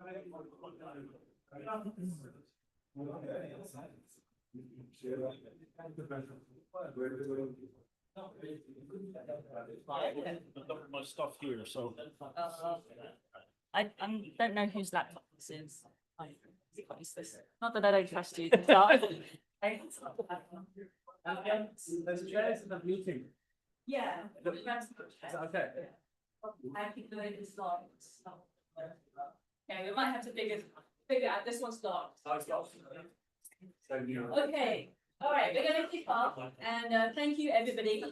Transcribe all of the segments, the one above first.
My stuff here, so. I don't know whose laptop this is. What is this? Not that I don't trust you. Start. There's chairs in the meeting. Yeah. Okay. I think the way it's locked. Okay, we might have to figure out this one's locked. Okay. All right, we're going to kick off, and thank you everybody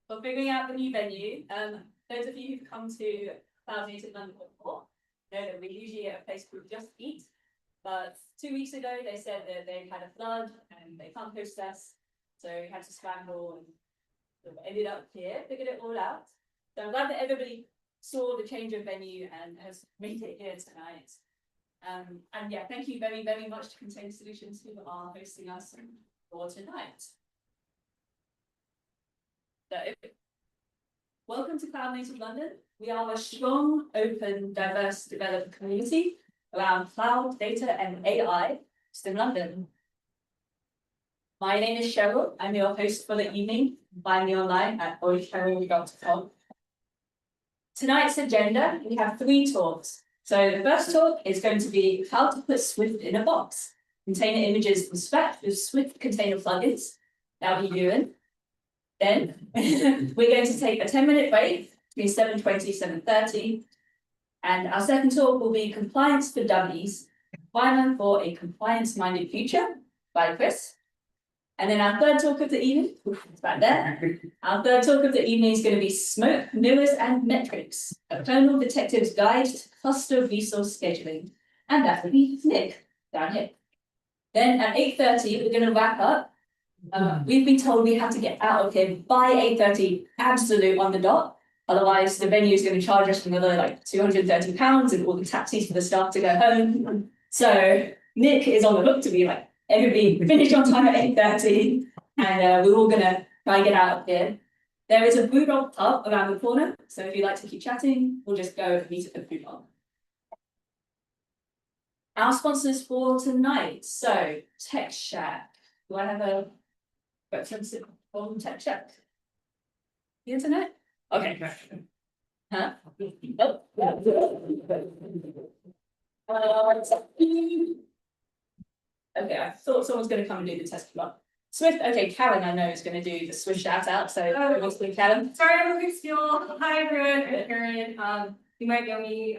for figuring out the new venue. Those of you who've come to Cloud Native London before know that we usually at a place called Just Eat, but 2 weeks ago they said that they had a flood and they can't host us, so we had to scramble and sort of ended up here, figured it all out. So I'm glad that everybody saw the change of venue and has made it here tonight. And yeah, thank you very, very much to Container Solutions who are hosting us for tonight. So, welcome to Cloud Native London. We are a strong, open, diverse developer community around cloud, data, and AI just in London. My name is Cheryl. I'm your host for the evening. Find me online at olycheryl.com. Tonight's agenda, we have 3 talks. So the first talk is going to be how to put Swift in a box. Container images from scratch with Swift container plugins. That'll be Euan. Then we're going to take a 10-minute break between 7:20 and 7:30. And our second talk will be Compliance for Dummies, Requirement for a Compliance-Minded Future by Chris. And then our third talk of the evening, it's back there. Our third talk of the evening is going to be Smoke, Mirrors, and Metrics, a kernel detective's guide to cluster resource scheduling. And that will be Nick down here. Then at 8:30, we're going to wrap up. We've been told we have to get out of here by 8:30, absolute on the dot. Otherwise, the venue is going to charge us another like £230 and all the taxis for the staff to go home. So Nick is on the hook to be like, everybody finish on time at 8:30, and we're all going to try and get out of here. There is a Brewdog pub around the corner, so if you'd like to keep chatting, we'll just go and meet at the Brewdog. Our sponsors for tonight, so Tech Shack. Do I have a representative from Tech Shack? The internet? Okay. Huh? Okay, I thought someone was going to come and do the test block. Swift, okay, Karen I know is going to do the Swift shout out, so Karen. Sorry, I'm looking still. Hi everyone, I'm Karen. You might know me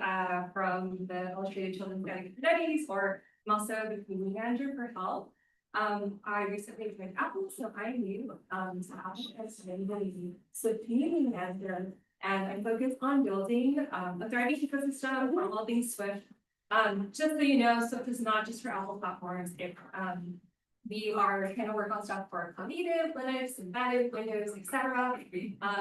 from the Illustrated Children's Guide to Dummies, or I'm also the community manager for help. I recently joined Apple, so I'm new to Apple as a community manager, and I'm focused on building a thriving ecosystem for all things Swift. Just so you know, Swift is not just for Apple platforms. We are kind of work on stuff for cloud native, Linux, embedded, Windows, etc.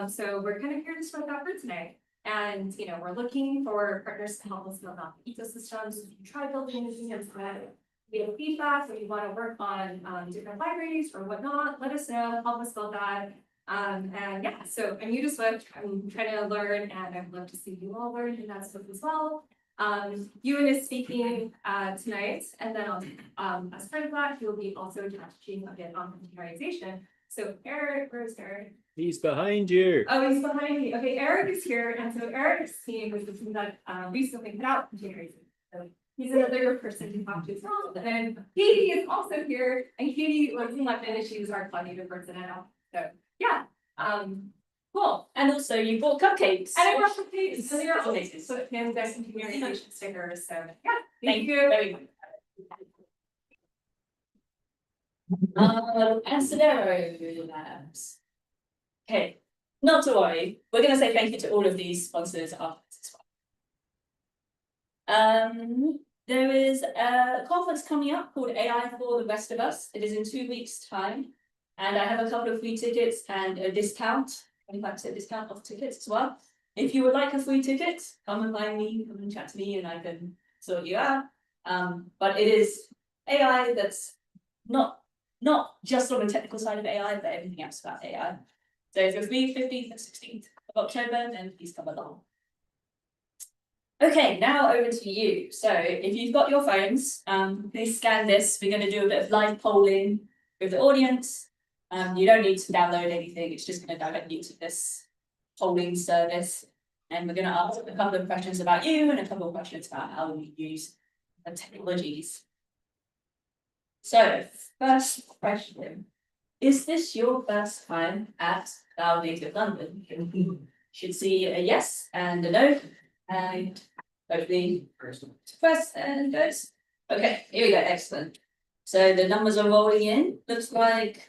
So we're kind of here to spread that word today. And we're looking for partners to help us build out the ecosystems. If you try building this instead, we have feedback, if you want to work on different libraries or whatnot, let us know, help us build that. And yeah, so I'm new to Swift, I'm trying to learn, and I'd love to see you all learn in that Swift as well. Euan is speaking tonight, and then as part of that, he'll be also touching a bit on containerization. So Eric, where's Eric? He's behind you. Oh, he's behind me. Okay, Eric is here, and so Eric's team was the team that recently put out containerization. So he's another person to talk to as well. And then Katie is also here, and Katie was in left and she was our cloud native person now. So yeah, cool. And also you bought cupcakes. And I brought cupcakes. So they're all so and there's some containerization stickers. So yeah, thank you very much. Ancillary Labs. Okay, not to worry. We're going to say thank you to all of these sponsors afterwards as well. There is a conference coming up called AI for the Rest of Us. It is in 2 weeks' time, and I have a couple of free tickets and a discount, 25% discount off tickets as well. If you would like a free ticket, come and find me, come and chat to me, and I can sort you out. But it is AI that's not just on the technical side of AI, but everything else about AI. So it's going to be 15th and 16th of October, and please come along. Okay, now over to you. So if you've got your phones, please scan this. We're going to do a bit of live polling with the audience. You don't need to download anything. It's just going to direct you to this polling service. And we're going to ask a couple of questions about you and a couple of questions about how we use the technologies. So first question, is this your first time at Cloud Native London? You should see a yes and a no. And hopefully press and goes. Okay, here we go, excellent. So the numbers are rolling in. Looks like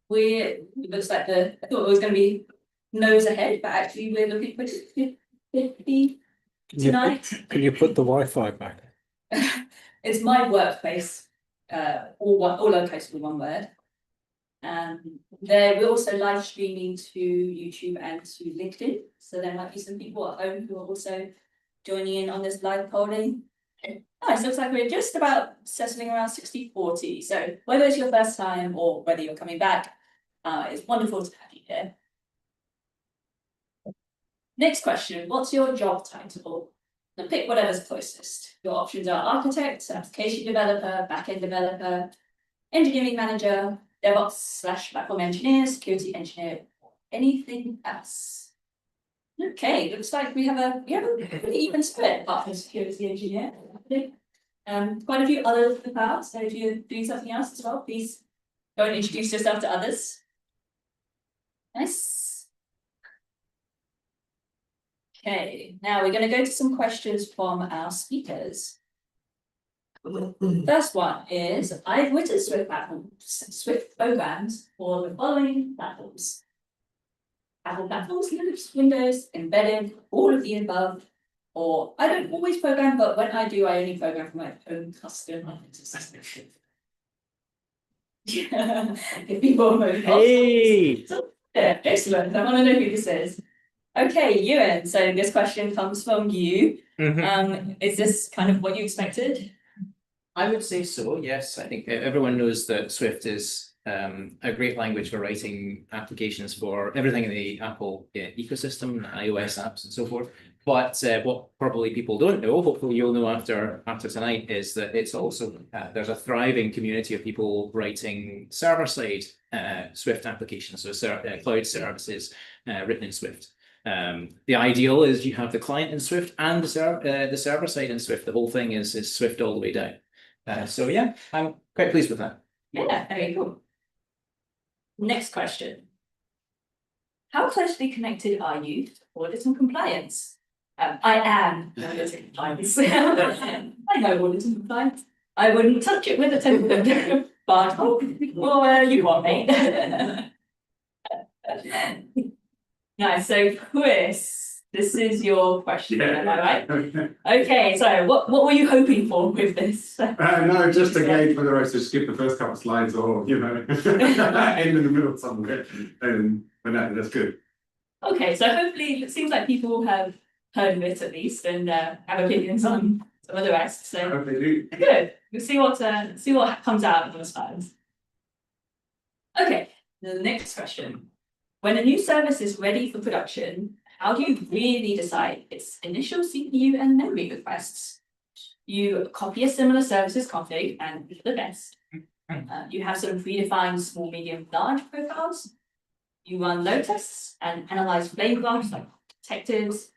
I thought it was going to be nose ahead, but actually we're looking for 50 tonight. Can you put the Wi-Fi back? It's my workplace, all lowercase with one word. We're also live streaming to YouTube and to LinkedIn. So there might be some people at home who are also joining in on this live polling. Nice, looks like we're just about settling around 60-40. So whether it's your first time or whether you're coming back, it's wonderful to have you here. Next question, what's your job title? Now pick whatever's closest. Your options are architect, application developer, backend developer, engineering manager, DevOps/platform engineer, security engineer, or anything else. Okay, looks like we have a pretty even split apart from security engineer. Quite a few others in the crowd, so if you're doing something else as well, please go and introduce yourself to others. Nice. Okay, now we're going to go to some questions from our speakers. First one is, I've written Swift programs for the following platforms. Apple platforms, Linux, Windows, embedded, all of the above, or I don't always program, but when I do, I only program for my own custom system. Yeah, if people know. Hey! Yeah, excellent. I want to know who this is. Okay, Euan, so this question comes from you. Is this kind of what you expected? I would say so, yes. I think everyone knows that Swift is a great language for writing applications for everything in the Apple ecosystem, iOS apps and so forth. But what probably people don't know, hopefully you'll know after tonight, is that it's also, there's a thriving community of people writing server-side Swift applications, so cloud services written in Swift. The ideal is you have the client in Swift and the server side in Swift. The whole thing is Swift all the way down. So yeah, I'm quite pleased with that. Yeah, very cool. Next question. How closely connected are you to audit and compliance? I am audit and compliance. I know audit and compliance. I wouldn't touch it with a 10-foot but well, you want me. Nice. So Chris, this is your question, am I right? Okay, so what were you hoping for with this? No, just to gauge whether I should skip the first couple of slides or, end in the middle somewhere. But no, that's good. Okay, so hopefully it seems like people have heard of it at least and have opinions on some of the rest. I So hope they do. good. We'll see what comes out of those slides. Okay, the next question. When a new service is ready for production, how do you really decide its initial CPU and memory requests? You copy a similar services config and do the best. You have some predefined small, medium, large profiles. You run load tests and analyze flame graphs like detectives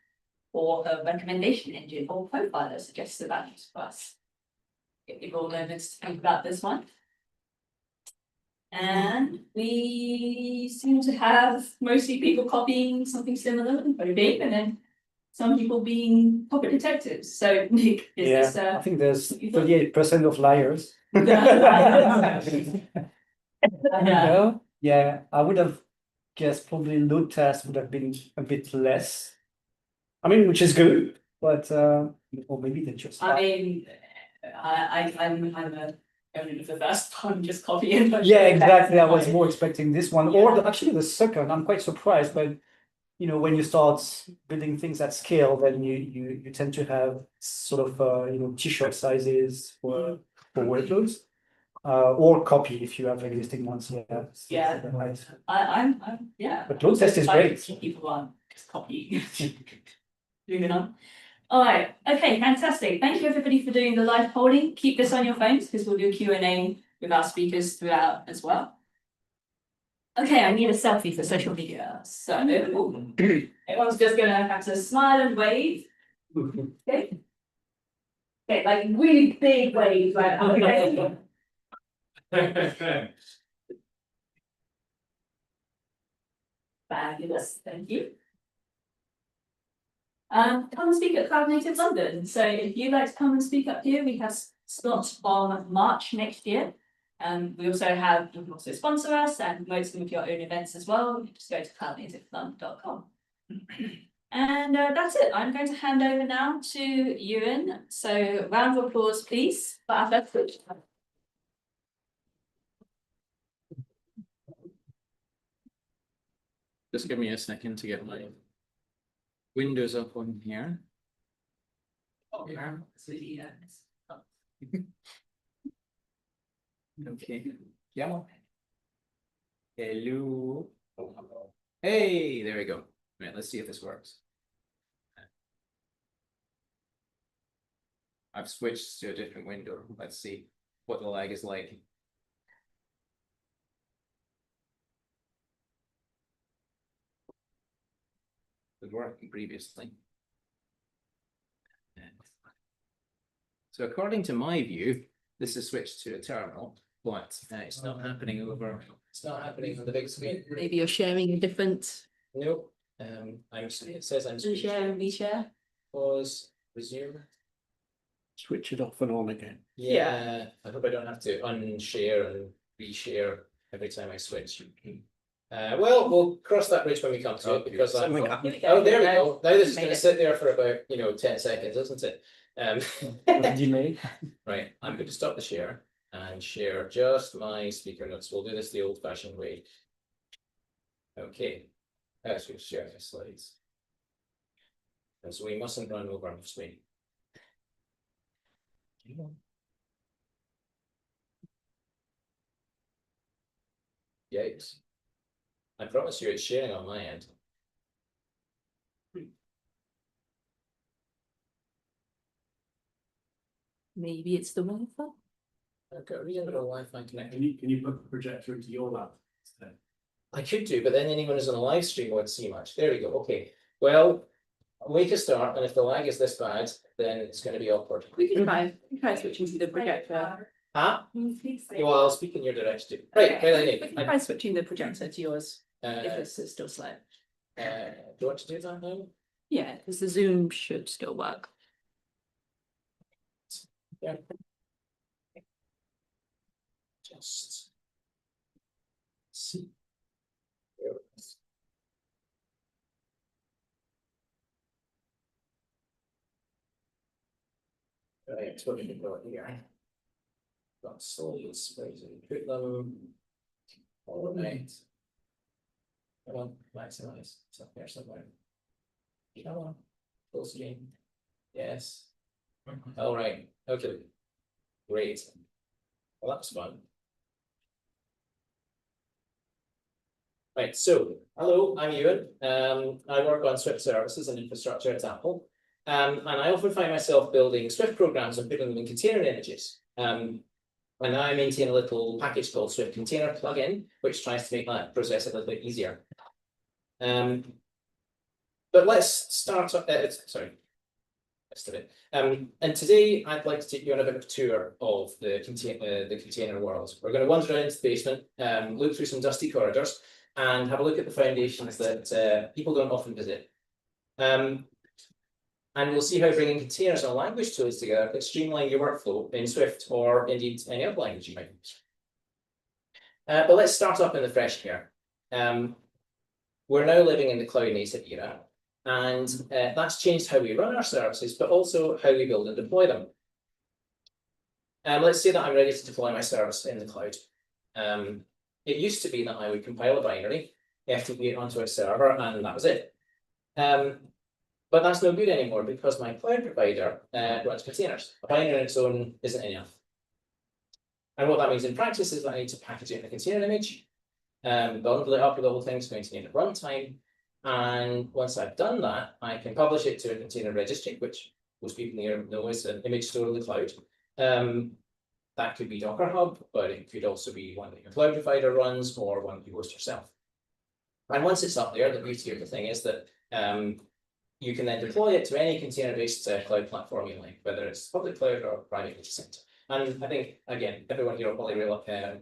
or a recommendation engine or profiler suggests the values for us. Give people moments to think about this one. And we seem to have mostly people copying something similar and coding, and then some people being copy detectives. So Nick, is this I think there's 38% of liars. Yeah, I would have guessed probably load test would have been a bit less. I mean, which is good, but or maybe they just. I mean, I'm only the first time just copying. Yeah, exactly. I was more expecting this one, or actually the second. I'm quite surprised, but when you start building things at scale, then you tend to have sort of t-shirt sizes for workloads, or copy if you have existing ones. Yeah. Right. I'm yeah. But load test is great. People aren't just copying. Moving on. All right, okay, fantastic. Thank you everybody for doing the live polling. Keep this on your phones because we'll do Q&A with our speakers throughout as well. Okay, I need a selfie for social media. So everyone's just gonna have to smile and wave. Okay. Okay, like really big wave, right? Okay. Fabulous, thank you. Come and speak at Cloud Native London. So if you'd like to come and speak up here, we have slots on March next year. We also have, you can also sponsor us and promote some of your own events as well. You can just go to cloudnativelondon.com. And that's it. I'm going to hand over now to Euan. So round of applause, please, for our first speech. Just give me a second to get my windows up on here. Oh, yeah. Okay. Yeah. Hello. Hey, there we go. Right, let's see if this works. I've switched to a different window. Let's see what the lag is like. It was working previously. So according to my view, this is switched to a terminal, but it's not happening over. It's not happening on the big screen. Maybe you're sharing a different. Nope. It says I'm Share and reshare. Pause. Resume. Switch it off and on again. Yeah. I hope I don't have to unshare and reshare every time I switch. Well, we'll cross that bridge when we come to it because I'm. Oh, there we go. Now this is going to sit there for about 10 seconds, isn't it? Delay. Right. I'm going to stop the share and share just my speaker notes. We'll do this the old-fashioned way. Okay. Let's just share my slides. And so we mustn't run over on the screen. Yikes. I promise you it's sharing on my end. Maybe it's the Wi-Fi. I've got a reasonable Wi-Fi connection. Can you put the projector into your lab instead? I could do, but then anyone who's on a live stream won't see much. There we go. Okay. Well, I'll make a start, and if the lag is this bad, then it's going to be awkward. We can try switching to the projector. Huh? Yeah, well, I'll speak in your direction too. Right. Okay. Well, We anyway, can try switching the projector to yours if uh, it's still slow. do you want to do that now? Yeah, because the Zoom should still work. Yeah. Just see. There it is. Right, what do we got here? Got solid sprays and put them all right. Come on, maximize. It's up there somewhere. Come on, full screen. Yes. All right. Okay. Great. Well, that was fun. Right. So, hello, I'm Euan. I work on Swift services and infrastructure at Apple. And I often find myself building Swift programs and putting them in container images. And I maintain a little package called Swift Container plugin, which tries to make that process a little bit easier. But let's start. Sorry. And today I'd like to take you on a bit of a tour of the container world. We're going to wander around the basement, look through some dusty corridors, and have a look at the foundations that people don't often visit. And we'll see how bringing containers and language tools together can streamline your workflow in Swift or indeed any other language you might use. But let's start up in the fresh here. We're now living in the cloud native era, and that's changed how we run our services, but also how we build and deploy them. Let's say that I'm ready to deploy my service in the cloud. It used to be that I would compile a binary, FTP it onto a server, and that was it. But that's no good anymore because my cloud provider runs containers. A binary on its own isn't enough. And what that means in practice is that I need to package it in a container image, bundle it up with all the things going to need at runtime. And once I've done that, I can publish it to a container registry, which most people here know is an image store in the cloud. That could be Docker Hub, but it could also be one that your cloud provider runs or one that you host yourself. And once it's up there, the beauty of the thing is that you can then deploy it to any container-based cloud platform you like, whether it's public cloud or private data center. And I think, again, everyone here will probably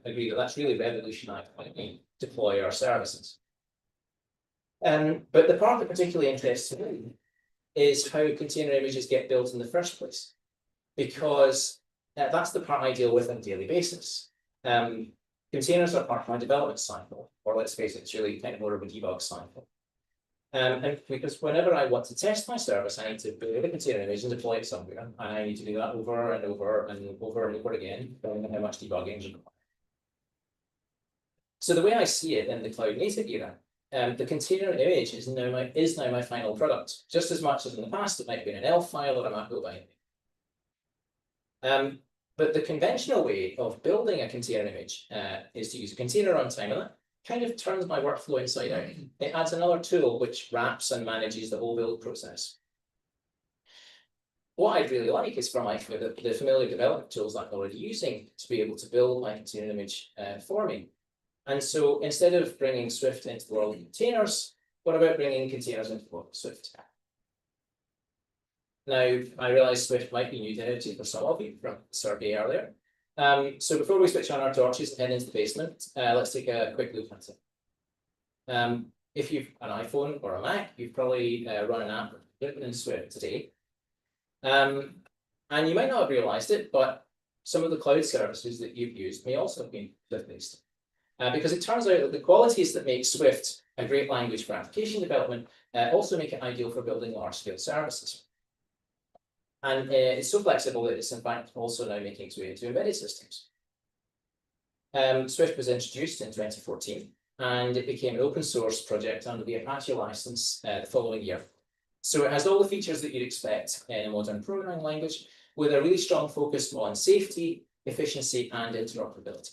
agree that that's really revolutionized how we deploy our services. But the part that particularly interests me is how container images get built in the first place, because that's the part I deal with on a daily basis. Containers are part of my development cycle, or let's face it, it's really kind of more of a debug cycle. And because whenever I want to test my service, I need to build a container image and deploy it somewhere, and I need to do that over and over and over and over again, depending on how much debugging is required. So the way I see it in the cloud native era, the container image is now my final product, just as much as in the past it might have been an ELF file or a macro binary. But the conventional way of building a container image is to use a container runtime, and that kind of turns my workflow inside out. It adds another tool which wraps and manages the whole build process. What I'd really like is for the familiar development tools that I'm already using to be able to build my container image for me. And so instead of bringing Swift into the world of containers, what about bringing containers into the world of Swift? Now, I realize Swift might be new to for some of you from the survey earlier. So before we switch on our torches and head into the basement, let's take a quick look at it. If you've an iPhone or a Mac, you've probably run an app written in Swift today. And you might not have realized it, but some of the cloud services that you've used may also have been Swift-based. Because it turns out that the qualities that make Swift a great language for application development also make it ideal for building large-scale services. And it's so flexible that it's in fact also now making its way into embedded systems. Swift was introduced in 2014, and it became an open source project under the Apache license the following year. So it has all the features that you'd expect in a modern programming language, with a really strong focus on safety, efficiency, and interoperability.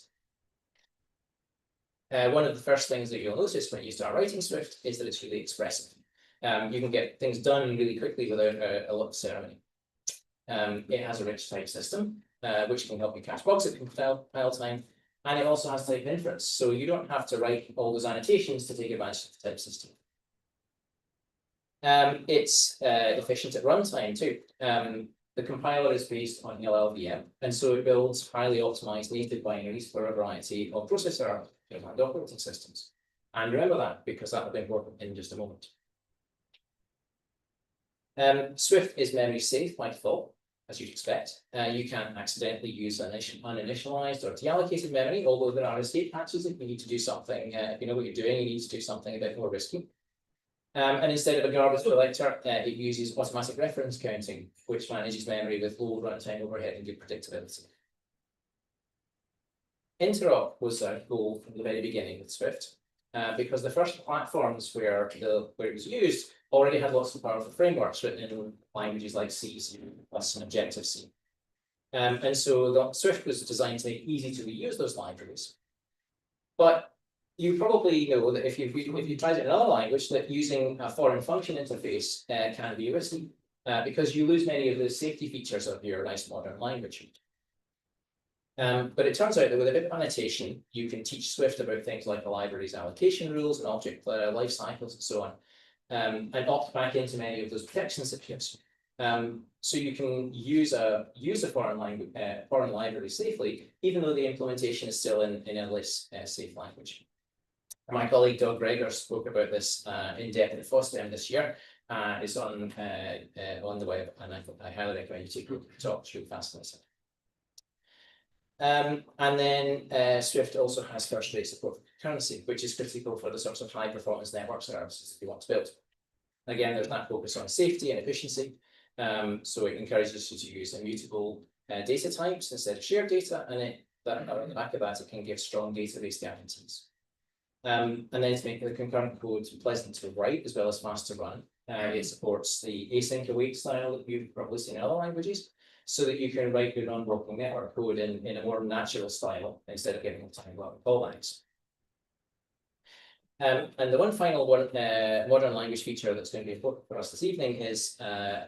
One of the first things that you'll notice when you start writing Swift is that it's really expressive. You can get things done really quickly without a lot of ceremony. It has a rich type system, which can help you catch bugs at compile time, and it also has type inference, so you don't have to write all those annotations to take advantage of the type system. It's efficient at runtime too. The compiler is based on LLVM, and so it builds highly optimized native binaries for a variety of processor and operating systems. And remember that, because that will be important in just a moment. Swift is memory safe by default, as you'd expect. You can accidentally use uninitialized or deallocated memory, although there are escape hatches if you need to do something, if you know what you're doing, you need to do something a bit more risky. And instead of a garbage collector, it uses automatic reference counting, which manages memory with low runtime overhead and good predictability. Interop was a goal from the very beginning with Swift, because the first platforms where it was used already had lots of powerful frameworks written in languages like C, C++, and Objective-C. And so Swift was designed to make it easy to reuse those libraries. But you probably know that if you tried it in another language, that using a foreign function interface can be risky, because you lose many of the safety features of your nice modern language. But it turns out that with a bit of annotation, you can teach Swift about things like the library's allocation rules and object life cycles and so on, and opt back into many of those protections that you have. So you can use a foreign library safely, even though the implementation is still in a less safe language. My colleague Doug Greger spoke about this in depth at FOSDEM this year. It's on the web, and I highly recommend you take a look at the talk. It's really fascinating. And then Swift also has first-rate support for concurrency, which is critical for the sorts of high-performance network services that you want to build. Again, there's that focus on safety and efficiency, so it encourages you to use immutable data types instead of shared data, and on the back of that, it can give strong database guarantees. And then to make the concurrent code pleasant to write as well as fast to run, it supports the async await style that you've probably seen in other languages, so that you can write your non-blocking network code in a more natural style instead of getting time block callbacks. And the one final one, modern language feature that's going to be important for us this evening is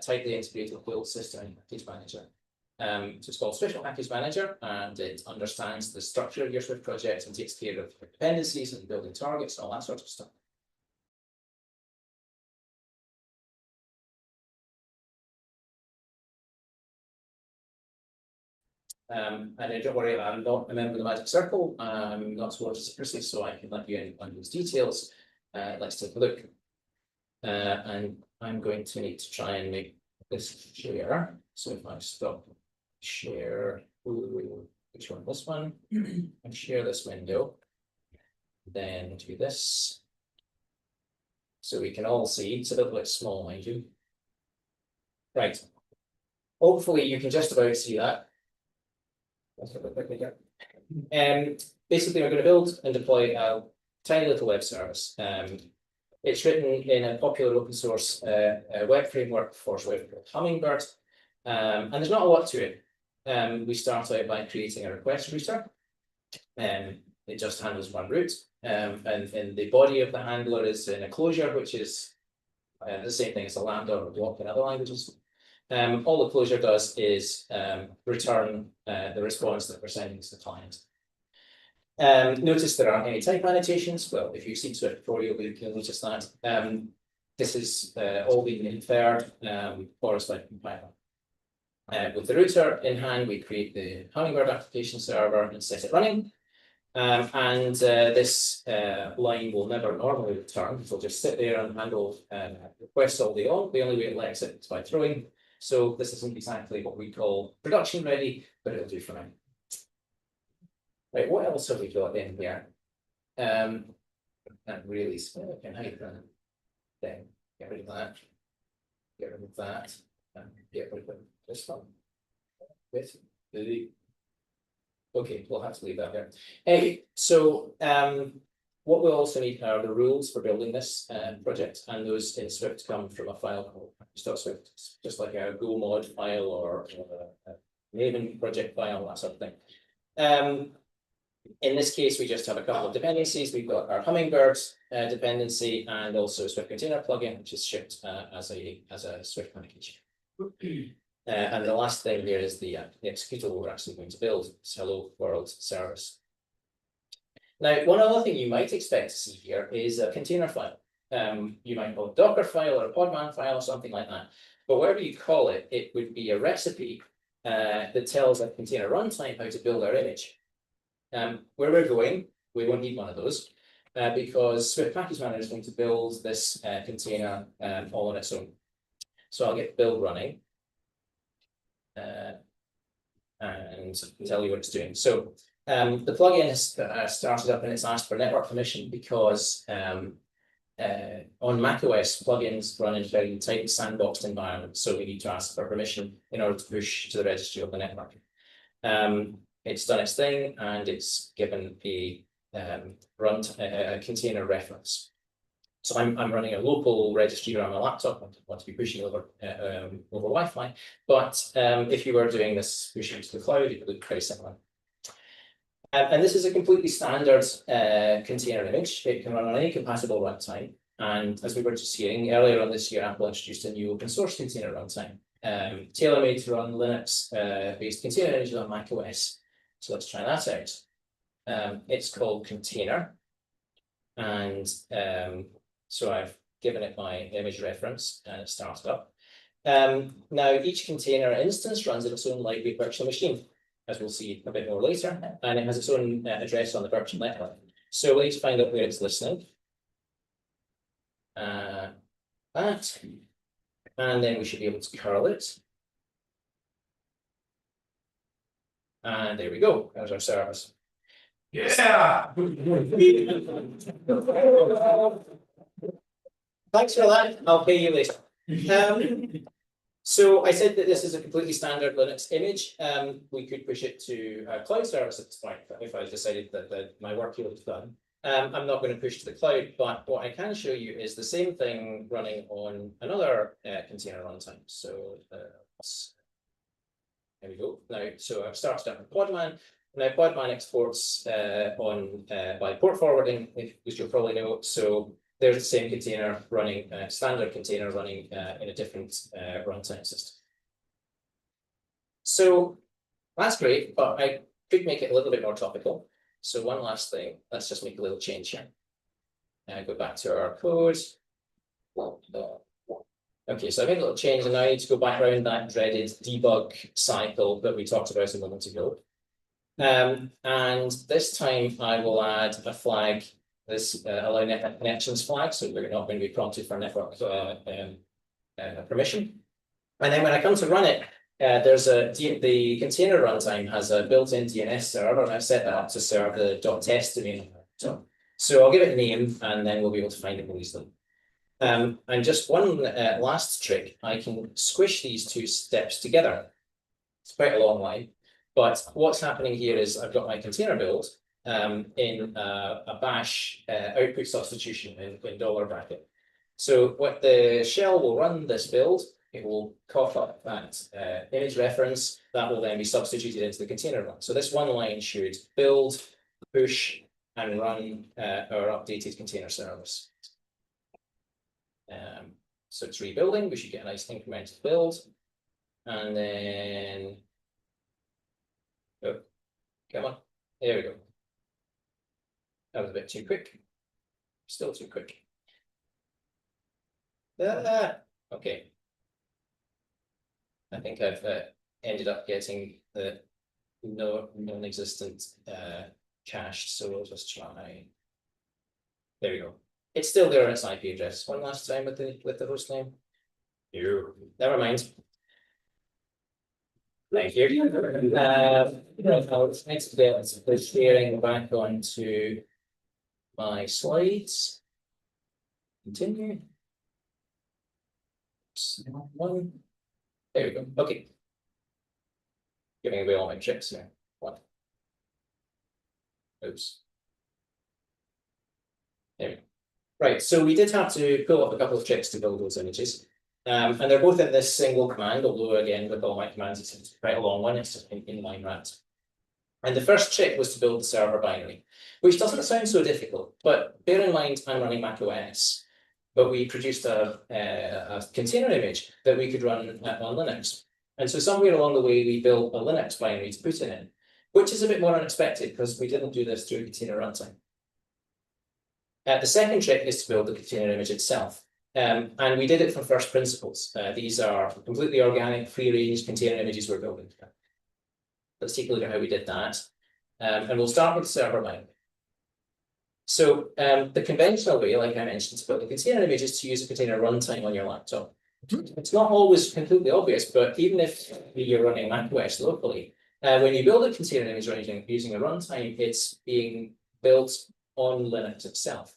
tightly integrated build system and package manager. So it's called Swift Package Manager, and it understands the structure of your Swift project and takes care of dependencies and building targets and all that sort of stuff. And don't worry, I'm not a member of the Magic Circle. I'm not sworn to secrecy, so I can let you in on those details. Let's take a look. And I'm going to need to try and make this share. So if I stop share, which one? This one, and share this window. Then do this. So we can all see. It's a little bit small, mind you. Right. Hopefully you can just about see that. Basically, we're going to build and deploy a tiny little web service. It's written in a popular open source web framework for Swift called Hummingbird, and there's not a lot to it. We start out by creating a request router. It just handles one route, and in the body of the handler is an closure, which is the same thing as a lambda or a block in other languages. All the closure does is return the response that we're sending to the client. Notice there aren't any type annotations. Well, if you've seen Swift before, you'll notice that. This is all being inferred for us by the compiler. With the router in hand, we create the Hummingbird application server and set it running. This line will never normally return. It'll just sit there and handle requests all day long. The only way it'll exit is by throwing. So this isn't exactly what we call production ready, but it'll do for now. Right, what else have we got in here? That really small. I can hide that. Then get rid of that. Get rid of that. And get rid of this one. Okay, we'll have to leave that there. So what we'll also need are the rules for building this project, and those in Swift come from a file called package.swift, just like a Go mod file or a Maven project file, that sort of thing. In this case, we just have a couple of dependencies. We've got our Hummingbird dependency and also a Swift container plugin, which is shipped as a Swift package. And the last thing here is the executable we're actually going to build. It's Hello World service. Now, one other thing you might expect to see here is a container file. You might call it a Docker file or a Podman file or something like that. But whatever you call it, it would be a recipe that tells a container runtime how to build our image. Where we're going, we won't need one of those because Swift Package Manager is going to build this container all on its own. So I'll get build running and tell you what it's doing. So the plugin has started up and it's asked for network permission because on macOS, plugins run in very tight sandboxed environments. So we need to ask for permission in order to push to the registry of the network. It's done its thing and it's given a container reference. So I'm running a local registry on my laptop. I don't want to be pushing over Wi-Fi. But if you were doing this pushing to the cloud, it would look very similar. And this is a completely standard container image. It can run on any compatible runtime. And as we were just hearing earlier on this year, Apple introduced a new open source container runtime, tailor-made to run Linux-based container images on macOS. So let's try that out. It's called Container. And so I've given it my image reference and it started up. Now, each container instance runs in its own lightweight virtual machine, as we'll see a bit more later, and it has its own address on the virtual network. So we need to find out where it's listening. That. And then we should be able to curl it. And there we go. There's our service. Yeah. Thanks for that. I'll pay you later. So I said that this is a completely standard Linux image. We could push it to a cloud service at this point if I decided that my work here was done. I'm not going to push to the cloud, but what I can show you is the same thing running on another container runtime. So there we go. Now, so I've started up in Podman. Now, Podman exports on by port forwarding, which you'll probably know. So there's the same container running, standard container running in a different runtime system. So that's great, but I could make it a little bit more topical. So one last thing, let's just make a little change here. Go back to our code. Okay, so I made a little change, and now I need to go back around that dreaded debug cycle that we talked about a moment ago. And this time I will add a flag, this allow network connections flag, so we're not going to be prompted for network permission. And then when I come to run it, there's the container runtime has a built-in DNS server, and I've set that up to serve the .test domain. So I'll give it a name, and then we'll be able to find it more easily. And just one last trick, I can squish these two steps together. It's quite a long line, but what's happening here is I've got my container build in a bash output substitution in dollar bracket. So what the shell will run this build, it will cough up that image reference that will then be substituted into the container run. So this one line should build, push, and run our updated container service. So it's rebuilding, we should get a nice incremental build. And then, oh, come on, there we go. That was a bit too quick, still too quick. Okay. I think I've ended up getting the non-existent cached, so we'll just try. There we go. It's still there on its IP address. One last time with the host name. Never mind. Thank you. Next bit is sharing back onto my slides. Continue. One. There we go. Okay. Giving away all my tricks here. One. Oops. There we go. Right, so we did have to pull up a couple of tricks to build those images. And they're both in this single command, although again, with all my commands, it's quite a long one, it's just inline rat. And the first trick was to build the server binary, which doesn't sound so difficult, but bear in mind I'm running Mac OS, but we produced a container image that we could run on Linux. And so somewhere along the way, we built a Linux binary to put it in, which is a bit more unexpected because we didn't do this through a container runtime. The second trick is to build the container image itself. And we did it from first principles. These are completely organic, free-range container images we're building. Let's take a look at how we did that. And we'll start with the server binary. So the conventional way, like I mentioned, to build a container image is to use a container runtime on your laptop. It's not always completely obvious, but even if you're running macOS locally, when you build a container image using a runtime, it's being built on Linux itself.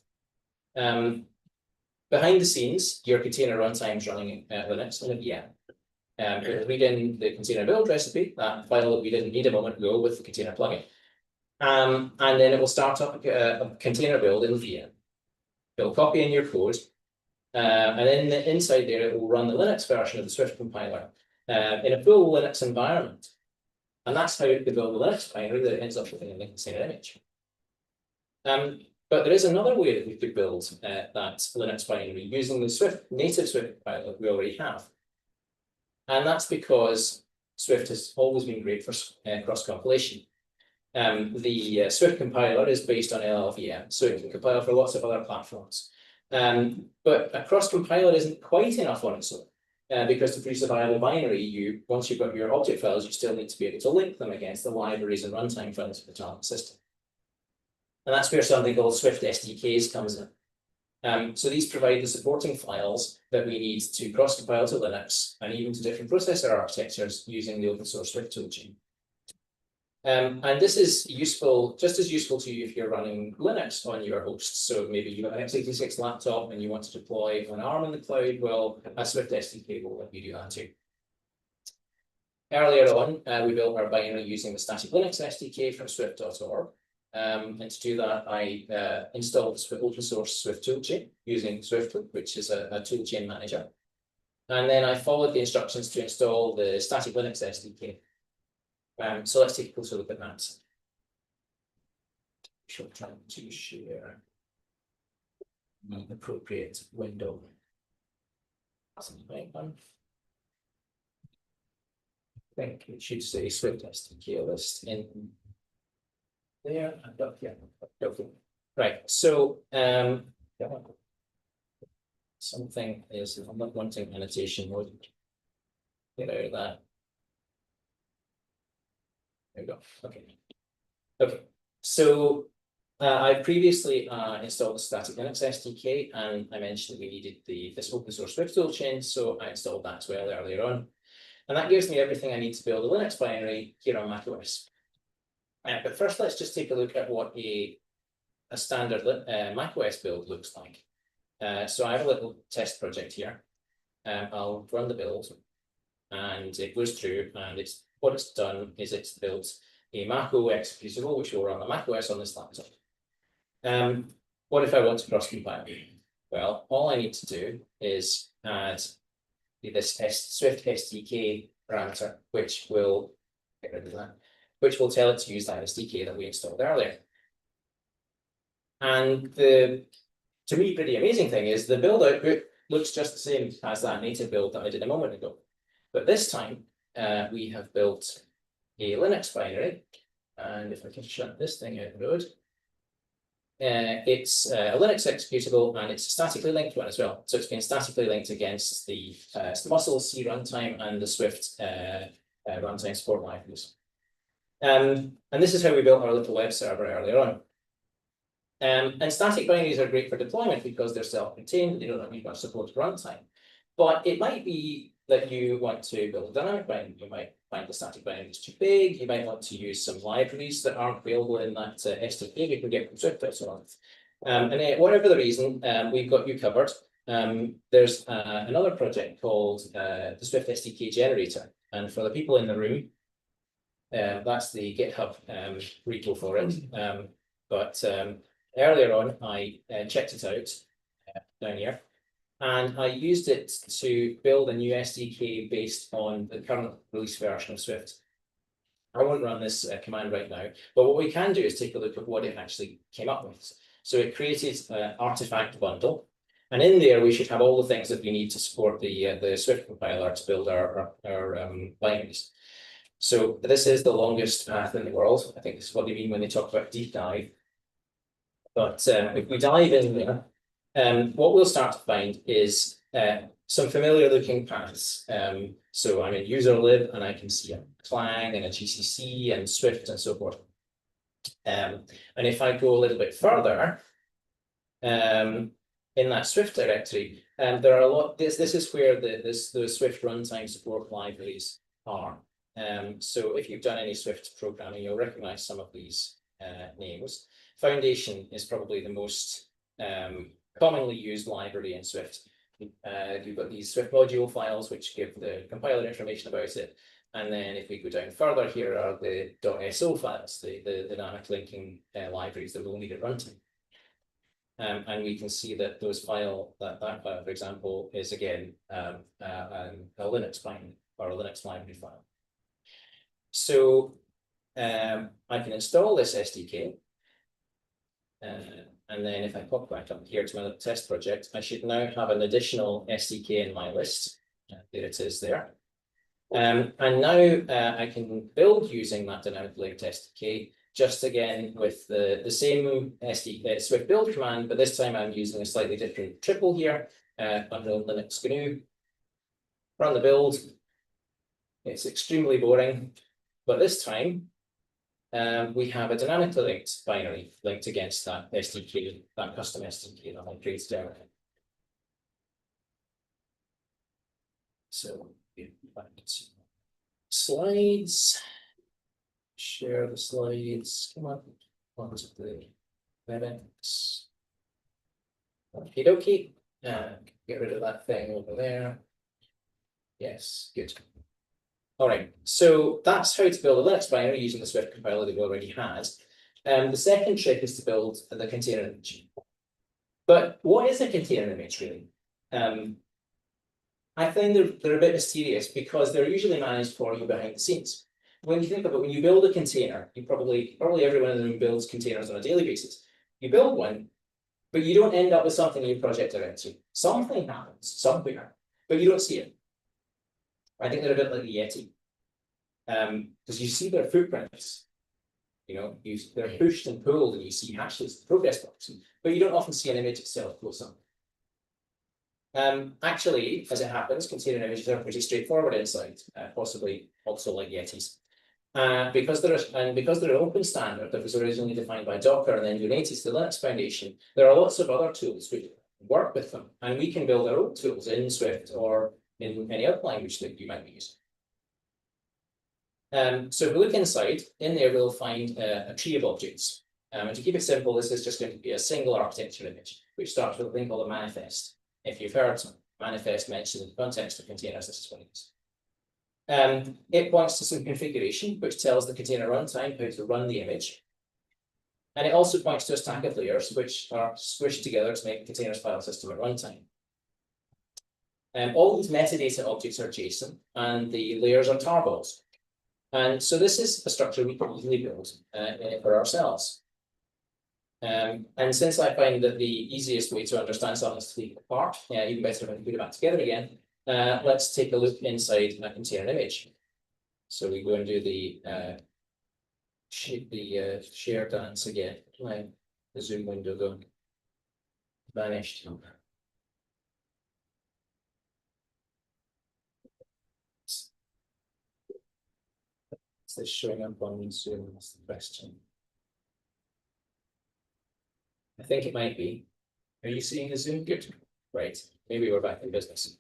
Behind the scenes, your container runtime is running Linux on a VM. Read in the container build recipe, that file that we didn't need a moment ago with the container plugin. And then it will start up a container build in VM. It'll copy in your code, and then inside there, it will run the Linux version of the Swift compiler in a full Linux environment. And that's how they build the Linux binary that ends up within the container image. But there is another way that we could build that Linux binary using the native Swift compiler that we already have. And that's because Swift has always been great for cross-compilation. The Swift compiler is based on LLVM, so it can compile for lots of other platforms. But a cross-compiler isn't quite enough on its own, because to produce a viable binary, once you've got your object files, you still need to be able to link them against the libraries and runtime files of the target system. And that's where something called Swift SDKs comes in. So these provide the supporting files that we need to cross-compile to Linux and even to different processor architectures using the open source Swift toolchain. And this is useful, just as useful to you if you're running Linux on your host. So maybe you have an x86 laptop and you want to deploy an ARM in the cloud, well, a Swift SDK will let you do that too. Earlier on, we built our binary using the static Linux SDK from swift.org. And to do that, I installed the open source Swift toolchain using Swiftly, which is a toolchain manager. And then I followed the instructions to install the static Linux SDK. So let's take a closer look at that. Shall try to share the appropriate window. Something like one. I think it should say Swift SDK list in there. Okay. Right. So something is, I'm not wanting annotation mode. Get out of that. There we go. Okay. Okay. So I previously installed the static Linux SDK, and I mentioned we needed this open source Swift toolchain, so I installed that as well earlier on. And that gives me everything I need to build a Linux binary here on macOS. But first, let's just take a look at what a standard macOS build looks like. So I have a little test project here. I'll run the build, and it goes through, and what it's done is it's built a macOS executable, which will run on macOS on this laptop. What if I want to cross compile? Well, all I need to do is add this Swift SDK parameter, which will get rid of that, which will tell it to use that SDK that we installed earlier. And the, to me, pretty amazing thing is the build output looks just the same as that native build that I did a moment ago. But this time, we have built a Linux binary, and if I can shut this thing out of the road, it's a Linux executable, and it's a statically linked one as well. So it's been statically linked against the Muscle C runtime and the Swift runtime support libraries. And this is how we built our little web server earlier on. And static binaries are great for deployment because they're self-contained, they don't need much support at runtime. But it might be that you want to build a dynamic binary. You might find the static binary is too big. You might want to use some libraries that aren't available in that SDK you can get from Swift or so on. And whatever the reason, we've got you covered. There's another project called the Swift SDK generator. And for the people in the room, that's the GitHub repo for it. But earlier on, I checked it out down here. And I used it to build a new SDK based on the current release version of Swift. I won't run this command right now, but what we can do is take a look at what it actually came up with. So it created an artifact bundle, and in there we should have all the things that we need to support the Swift compiler to build our binaries. So this is the longest path in the world. I think this is what they mean when they talk about deep dive. But if we dive in there, what we'll start to find is some familiar looking paths. So I'm in user lib, and I can see a Clang and a GCC and Swift and so forth. And if I go a little bit further, in that Swift directory, there are a lot. This is where the Swift runtime support libraries are. So if you've done any Swift programming, you'll recognize some of these names. Foundation is probably the most commonly used library in Swift. You've got these Swift module files which give the compiler information about it. And then if we go down further, here are the .so files, the dynamic linking libraries that we'll need at runtime. And we can see that that file, for example, is again a Linux binary or a Linux library file. So I can install this SDK. And then if I pop back up here to my little test project, I should now have an additional SDK in my list. There it is there. And now I can build using that dynamic linked SDK, just again with the same Swift build command, but this time I'm using a slightly different triple here under Linux GNU. Run the build. It's extremely boring, but this time we have a dynamically linked binary linked against that SDK, that custom SDK that I created earlier. So back to slides. Share the slides. Come on. Onto the WebEx. Okie dokie. Get rid of that thing over there. Yes, good. All right, so that's how to build a Linux binary using the Swift compiler that we already had. The second trick is to build the container image. But what is a container image really? I find they're a bit mysterious because they're usually managed for you behind the scenes. when you think about when you build a container, you probably everyone in the room builds containers on a daily basis. You build one, but you don't end up with something in your project directory. Something happens somewhere, but you don't see it. I think they're a bit like the Yeti. Because you see their footprints, you know, they're pushed and pulled, and you see hashes, progress bars, but you don't often see an image itself close up. Actually, as it happens, container images are pretty straightforward inside, possibly also like Yetis. Because they're an open standard that was originally defined by Docker and then donated to the Linux Foundation, there are lots of other tools which work with them, and we can build our own tools in Swift or in any other language that you might be using. So if we look inside, in there we'll find a tree of objects. And to keep it simple, this is just going to be a single architecture image, which starts with a thing called a manifest. If you've heard manifest mentioned in the context of containers, this is what it is. It points to some configuration, which tells the container runtime how to run the image. And it also points to a stack of layers, which are squished together to make the container's file system at runtime. All these metadata objects are JSON, and the layers are tarballs. And so this is a structure we can easily build for ourselves. And since I find that the easiest way to understand something is to take it apart, even better if I can put it back together again, let's take a look inside a container image. So we go and do the share dance again. The Zoom window going vanished. Is this showing up on Zoom? That's the question. I think it might be. Are you seeing the Zoom? Good. Right. Maybe we're back in business.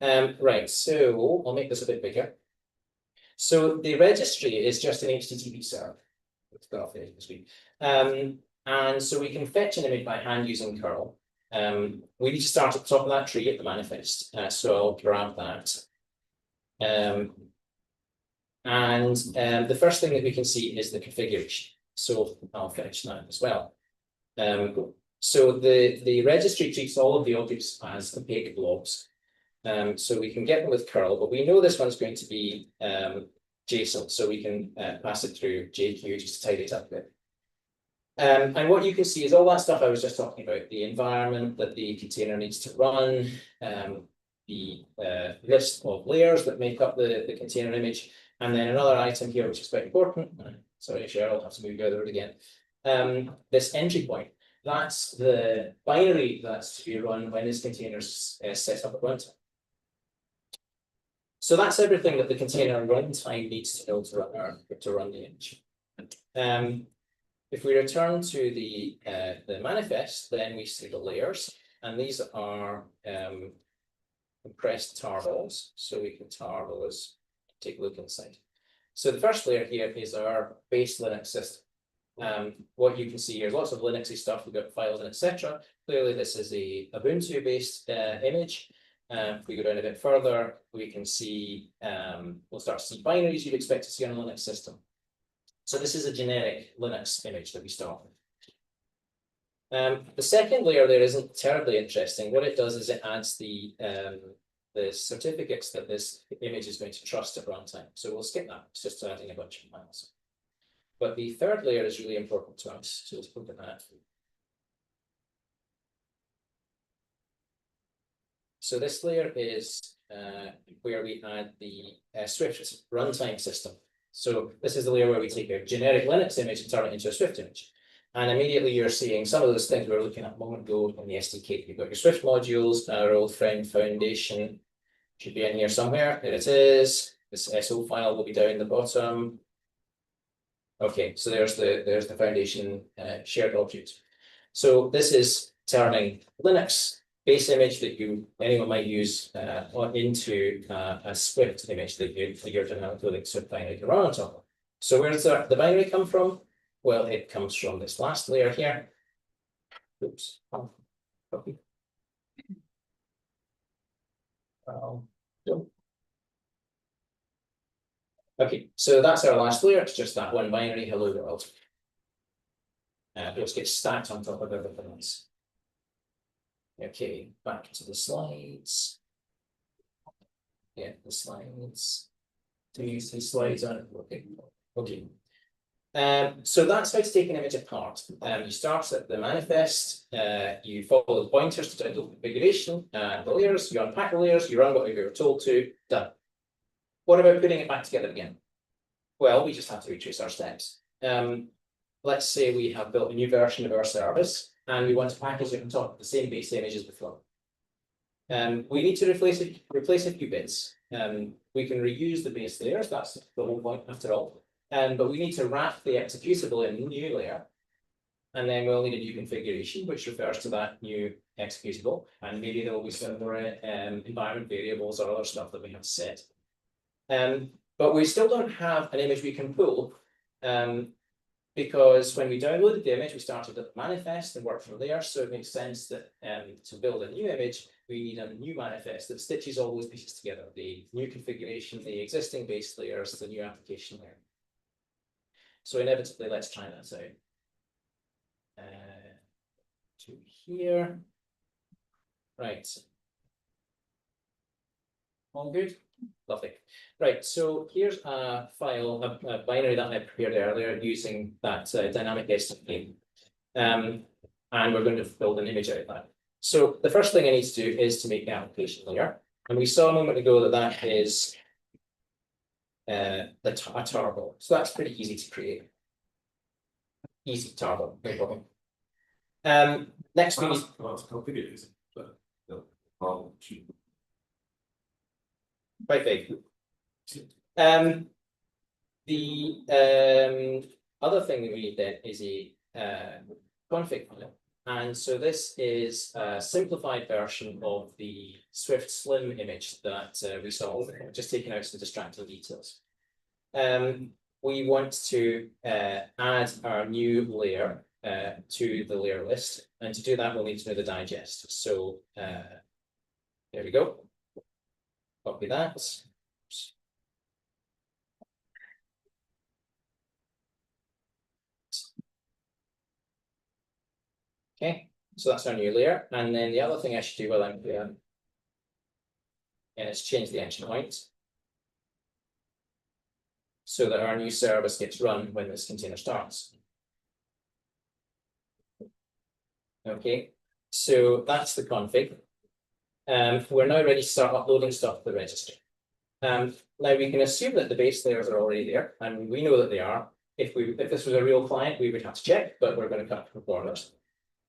Right. So I'll make this a bit bigger. So the registry is just an HTTP server. Let's go off this week. And so we can fetch an image by hand using curl. We need to start at the top of that tree at the manifest. So I'll grab that. The first thing that we can see is the configuration. So I'll fetch that as well. So the registry treats all of the objects as opaque blobs. So we can get them with curl, but we know this one's going to be JSON, so we can pass it through JQ just to tidy it up a bit. And what you can see is all that stuff I was just talking about, the environment that the container needs to run, the list of layers that make up the container image, and then another item here, which is quite important. Sorry, Cheryl, I'll have to move you over it again. This entry point, that's the binary that's to be run when this container is set up at runtime. So that's everything that the container runtime needs to know to run the image. If we return to the manifest, then we see the layers, and these are compressed tarballs. So we can tarball as take a look inside. So the first layer here is our base Linux system. What you can see here is lots of Linuxy stuff. We've got files and etc. Clearly, this is a Ubuntu-based image. If we go down a bit further, we can see we'll start to see binaries you'd expect to see on a Linux system. So this is a generic Linux image that we start with. The second layer there isn't terribly interesting. What it does is it adds the certificates that this image is going to trust at runtime. So we'll skip that. It's just adding a bunch of files. But the third layer is really important to us. So let's look at that. So this layer is where we add the Swift runtime system. So this is the layer where we take a generic Linux image and turn it into a Swift image. And immediately you're seeing some of those things we were looking at a moment ago in the SDK. You've got your Swift modules, our old friend Foundation should be in here somewhere. There it is. This SO file will be down the bottom. Okay, so there's the Foundation shared object. So this is turning Linux base image that anyone might use into a Swift image that you're dynamically Swift binary to run on top of. So where does the binary come from? Well, it comes from this last layer here. Oops. Copy. Okay, so that's our last layer. It's just that one binary, hello world. Let's get stacked on top of everything else. Okay, back to the slides. Yeah, the slides. to use his slides on. Okay. Okay. So that's how to take an image apart. You start at the manifest, you follow the pointers to download configuration, the layers, you unpack the layers, you run what you were told to, done. What about putting it back together again? Well, we just have to retrace our steps. Let's say we have built a new version of our service and we want to package it on top of the same base image as before. We need to replace a few bits. We can reuse the base layers, that's the whole point after all. But we need to wrap the executable in a new layer. And then we'll need a new configuration, which refers to that new executable. And maybe there will be some environment variables or other stuff that we have set. But we still don't have an image we can pull. Because when we downloaded the image, we started at the manifest and worked from there. So it makes sense that to build a new image, we need a new manifest that stitches all those pieces together. The new configuration, the existing base layers, the new application layer. So inevitably, let's try that out. To here. Right. All good? Lovely. Right, so here's a file, a binary that I prepared earlier using that dynamic SDK. And we're going to build an image out of that. So the first thing I need to do is to make the application layer. And we saw a moment ago that that is a tarball. So that's pretty easy to create. Easy tarball, no problem. Next we need... Quite big. The other thing that we need then is a config file. And so this is a simplified version of the Swift Slim image that we saw, just taking out some distracting details. We want to add our new layer to the layer list. And to do that, we'll need to know the digest. So there we go. Copy that. Oops. Okay, so that's our new layer. And then the other thing I should do while I'm here is change the entry point so that our new service gets run when this container starts. Okay, so that's the config. We're now ready to start uploading stuff to the registry. Now we can assume that the base layers are already there, and we know that they are. If this was a real client, we would have to check, but we're going to cut from corners.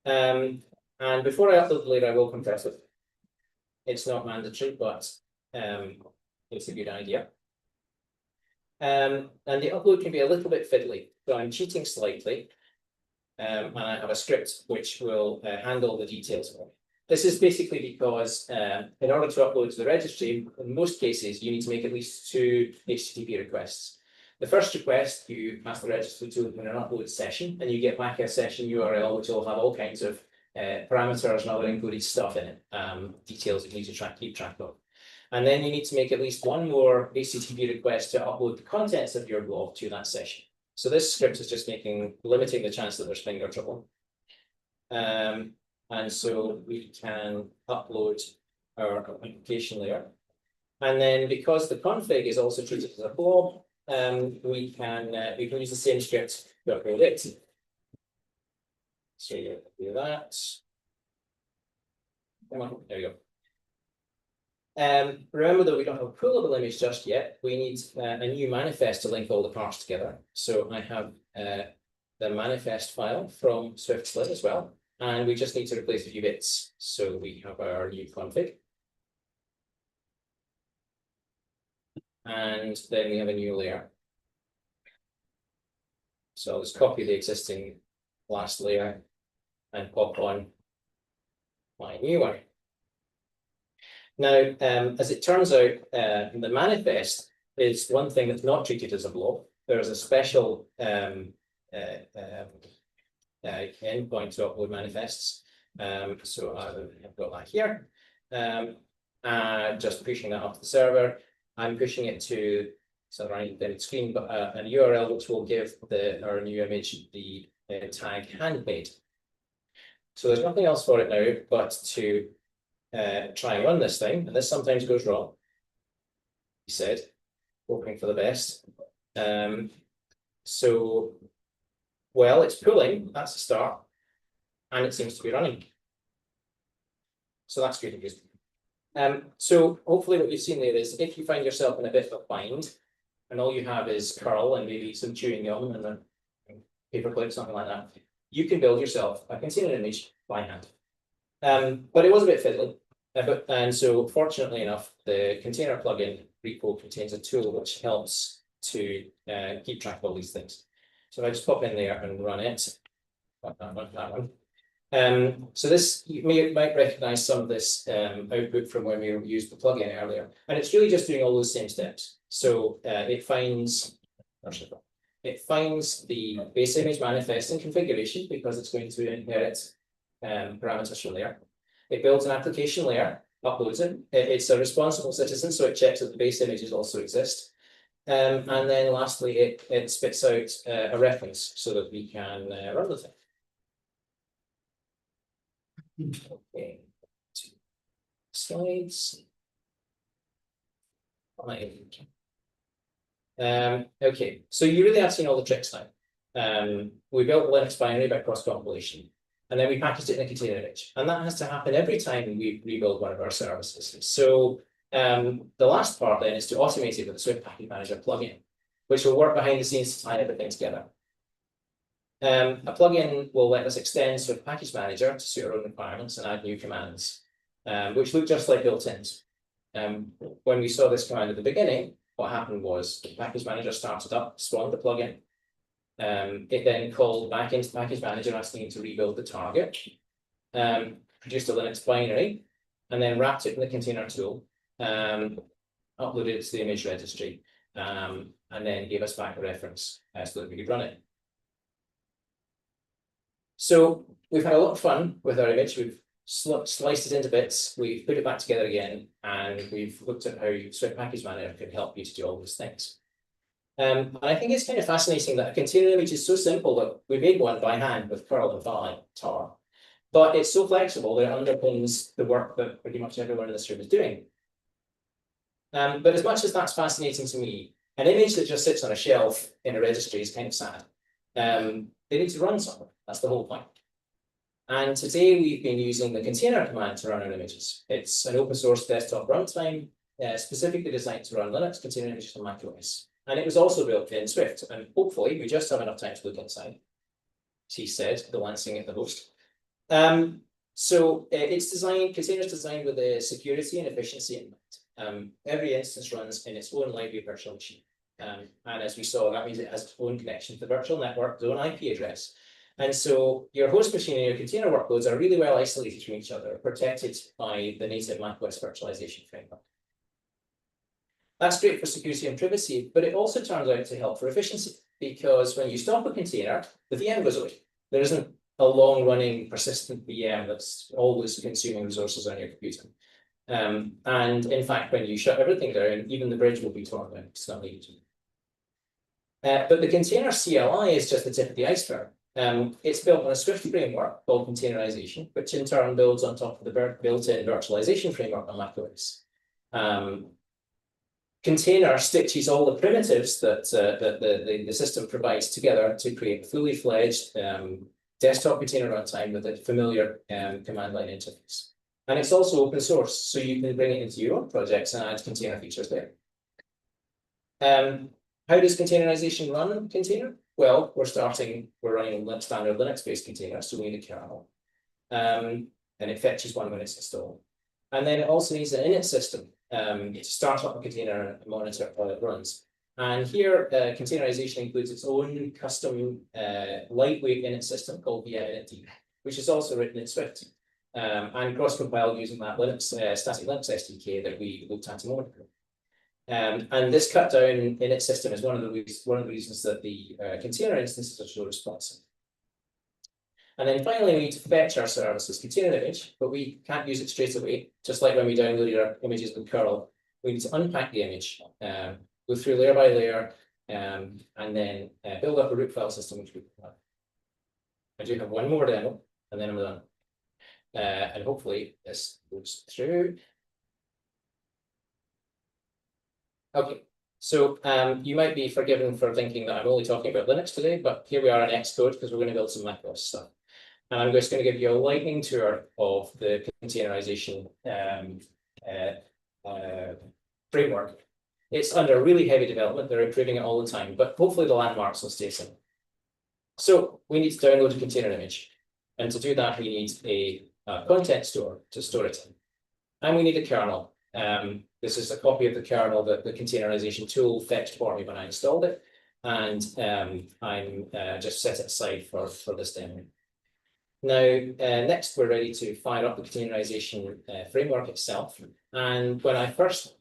And before I upload the layer, I will compress it. It's not mandatory, but it's a good idea. And the upload can be a little bit fiddly, so I'm cheating slightly, and I have a script which will handle the details of it. This is basically because in order to upload to the registry, in most cases, you need to make at least 2 HTTP requests. The first request, you ask the registry to open an upload session, and you get back a session URL, which will have all kinds of parameters and other included stuff in it, details that you need to keep track of. And then you need to make at least 1 more HTTP request to upload the contents of your blog to that session. So this script is just limiting the chance that there's finger trouble. And so we can upload our application layer. And then because the config is also treated as a blob, we can use the same script to upload it. So you do that. Come on, there we go. Remember that we don't have a pullable image just yet. We need a new manifest to link all the parts together. So I have the manifest file from Swift Slim as well. And we just need to replace a few bits. So we have our new config. And then we have a new layer. So I'll just copy the existing last layer and pop on my new one. Now, as it turns out, the manifest is one thing that's not treated as a blob. There's a special endpoint to upload manifests. So I've got that here. Just pushing that up to the server. I'm pushing it to, so right then it's screen, but a URL which will give our new image the tag handmade. So there's nothing else for it now but to try and run this thing, and this sometimes goes wrong. He said, hoping for the best. So, well, it's pulling, that's a start, and it seems to be running. So that's good news. So hopefully what you've seen there is if you find yourself in a bit of a bind, and all you have is curl and maybe some chewing gum and a paperclip, something like that, you can build yourself a container image by hand. But it was a bit fiddly. And so fortunately enough, the container plugin repo contains a tool which helps to keep track of all these things. So if I just pop in there and run it, that one. So this, you might recognize some of this output from when we used the plugin earlier, and it's really just doing all those same steps. So it finds the base image manifest and configuration because it's going to inherit parameters from there. It builds an application layer, uploads it. It's a responsible citizen, so it checks that the base images also exist. And then lastly, it spits out a reference so that we can run the thing. Okay, 2 slides. Okay, so you really have seen all the tricks now. We built the Linux binary by cross-compilation, and then we packaged it in a container image. And that has to happen every time we rebuild one of our services. So the last part then is to automate it with the Swift Package Manager plugin, which will work behind the scenes to tie everything together. A plugin will let us extend Swift Package Manager to suit our own requirements and add new commands, which look just like built-ins. When we saw this command at the beginning, what happened was the Package Manager started up, spawned the plugin. It then called back into Package Manager asking it to rebuild the target, produced a Linux binary, and then wrapped it in the container tool, uploaded it to the image registry, and then gave us back a reference so that we could run it. So we've had a lot of fun with our image. We've sliced it into bits, we've put it back together again, and we've looked at how Swift Package Manager can help you to do all those things. And I think it's kind of fascinating that a container image is so simple that we made one by hand with curl and tar, but it's so flexible that it underpins the work that pretty much everyone in this room is doing. But as much as that's fascinating to me, an image that just sits on a shelf in a registry is kind of sad. They need to run somewhere. That's the whole point. And today we've been using the container command to run our images. It's an open source desktop runtime specifically designed to run Linux container images on macOS. And it was also built in Swift. And hopefully we just have enough time to look inside. She said, glancing at the host. So it's designed, containers designed with the security and efficiency in mind. Every instance runs in its own library virtual machine. And as we saw, that means it has its own connection to the virtual network, its own IP address. And so your host machine and your container workloads are really well isolated from each other, protected by the native macOS virtualization framework. That's great for security and privacy, but it also turns out to help for efficiency, because when you stop a container, the VM goes away. There isn't a long-running persistent VM that's always consuming resources on your computer. And in fact, when you shut everything down, even the bridge will be torn down. It's not needed. But the container CLI is just the tip of the iceberg. It's built on a Swift framework called containerization, which in turn builds on top of the built-in virtualization framework on macOS. Container stitches all the primitives that the system provides together to create a fully fledged desktop container runtime with a familiar command line interface. And it's also open source, so you can bring it into your own projects and add container features there. How does containerization run container? Well, we're running a standard Linux-based container, so we need a kernel. And it fetches one when it's installed. And then it also needs an init system to start up a container and monitor how it runs. And here, containerization includes its own custom lightweight init system called vminitd, which is also written in Swift and cross-compiled using that static Linux SDK that we looked at a moment ago. And this cut down init system is one of the reasons that the container instances are so responsive. And then finally, we need to fetch our services container image, but we can't use it straight away. Just like when we downloaded our images with curl, we need to unpack the image, go through layer by layer, and then build up a root file system, which we have. I do have one more demo, and then I'm done. And hopefully this goes through. Okay, So you might be forgiven for thinking that I'm only talking about Linux today, but here we are in Xcode because we're going to build some macOS stuff. And I'm just going to give you a lightning tour of the containerization framework. It's under really heavy development. They're improving it all the time, but hopefully the landmarks will stay the same. So we need to download a container image. And to do that, we need a content store to store it in. And we need a kernel. This is a copy of the kernel that the containerization tool fetched for me when I installed it. And I'm just set it aside for this demo. Now, next, we're ready to fire up the containerization framework itself. And when I first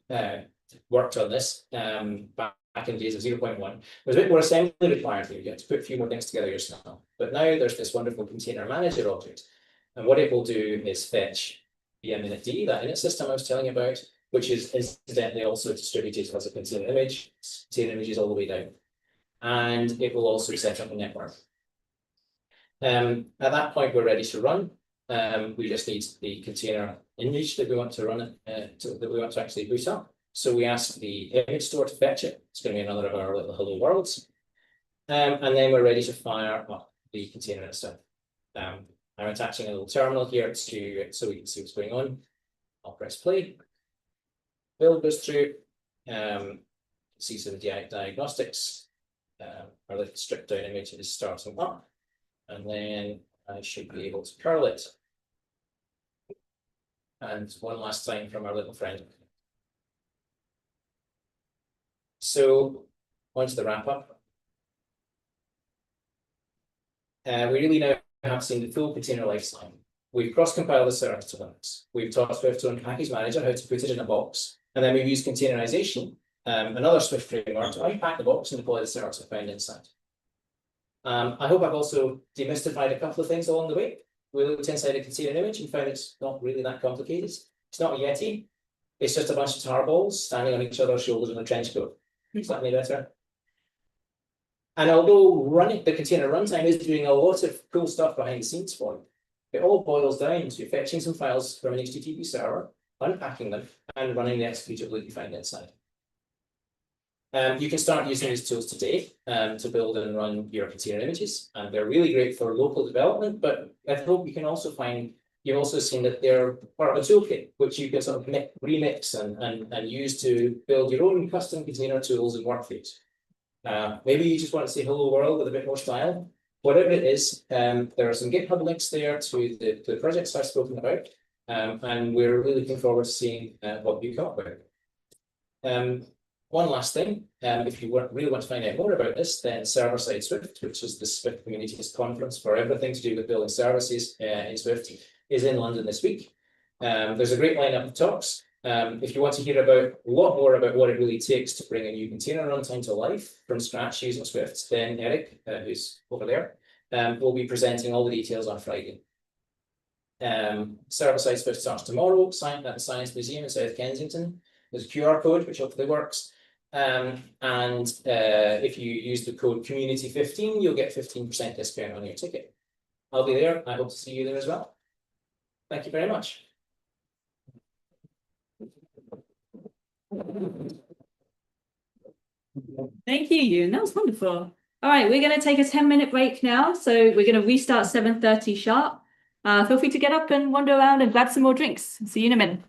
worked on this back in days of 0.1, there was a bit more assembly required here. You had to put a few more things together yourself. But now there's this wonderful container manager object. And what it will do is fetch the init, that init system I was telling you about, which is incidentally also distributed as a container image. Container images all the way down. And it will also set up a network. At that point, we're ready to run. We just need the container image that we want to run that we want to actually boot up. So we ask the image store to fetch it. It's going to be another of our little hello worlds. And then we're ready to fire up the container itself. I'm attaching a little terminal here so we can see what's going on. I'll press play. Build goes through. See some diagnostics. Our little stripped down image is starting up. And then I should be able to curl it. And one last time from our little friend. So onto the wrap up. We really now have seen the full container lifecycle. We've cross-compiled the server to Linux. We've taught Swift to Package Manager how to put it in a box. And then we've used containerization, another Swift framework, to unpack the box and deploy the servers we found inside. I hope I've also demystified a couple of things along the way. We looked inside a container image and found it's not really that complicated. It's not a Yeti. It's just a bunch of tar balls standing on each other's shoulders in a trench coat. Is that any better? And although the container runtime is doing a lot of cool stuff behind the scenes for you, it all boils down to fetching some files from an HTTP server, unpacking them, and running the executable you find inside. You can start using these tools today to build and run your container images, and they're really great for local development. But I hope you can also find you've also seen that they're part of a toolkit which you can sort of remix and use to build your own custom container tools and workflows. Maybe you just want to say hello world with a bit more style. Whatever it is, there are some GitHub links there to the projects I've spoken about, and we're really looking forward to seeing what you come up with. One last thing, if you really want to find out more about this, then Server-Side Swift, which is the Swift Community's conference for everything to do with building services in Swift, is in London this week. There's a great lineup of talks. If you want to hear a lot more about what it really takes to bring a new container runtime to life from scratch using Swift, then Eric, who's over there, will be presenting all the details on Friday. Server-Side Swift starts tomorrow at the Science Museum in South Kensington. There's a QR code, which hopefully works. If you use the code community15, you'll get 15% discount on your ticket. I'll be there. I hope to see you there as well. Thank you very much. Thank you, Euan. That was wonderful. All right, we're going to take a 10-minute break now. So we're going to restart 7:30 sharp. Feel free to get up and wander around and grab some more drinks. See you in a minute.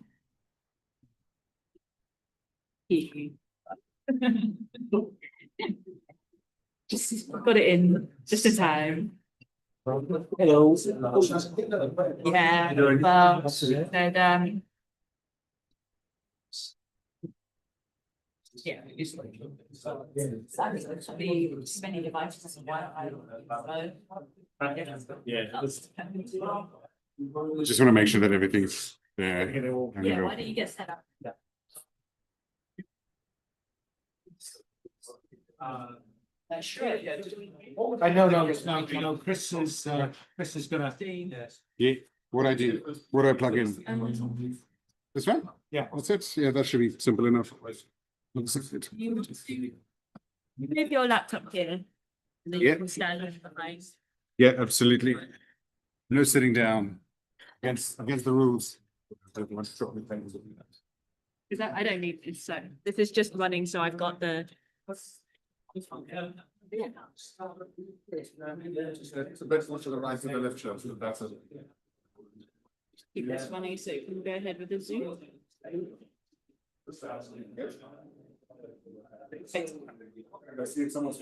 Just got it in just in time. Hello. Yeah, well, yeah, it's like many devices and Wi-Fi. Just want to make sure that everything's there. Yeah, why don't you get set up? Sure. I know, no, Chris is gonna. Yeah, what I plug in? This one? Yeah. That's it. Yeah, that should be simple enough. Looks like it. Move your laptop here. And then Yeah. you can stand behind. Yeah, absolutely. No sitting down against the rules. Is that, I don't need this, so this is just running, so I've got the. It's a bit more to the right of the left show, so that's it. Keep this running, so you can go ahead with the Zoom. I see if someone's.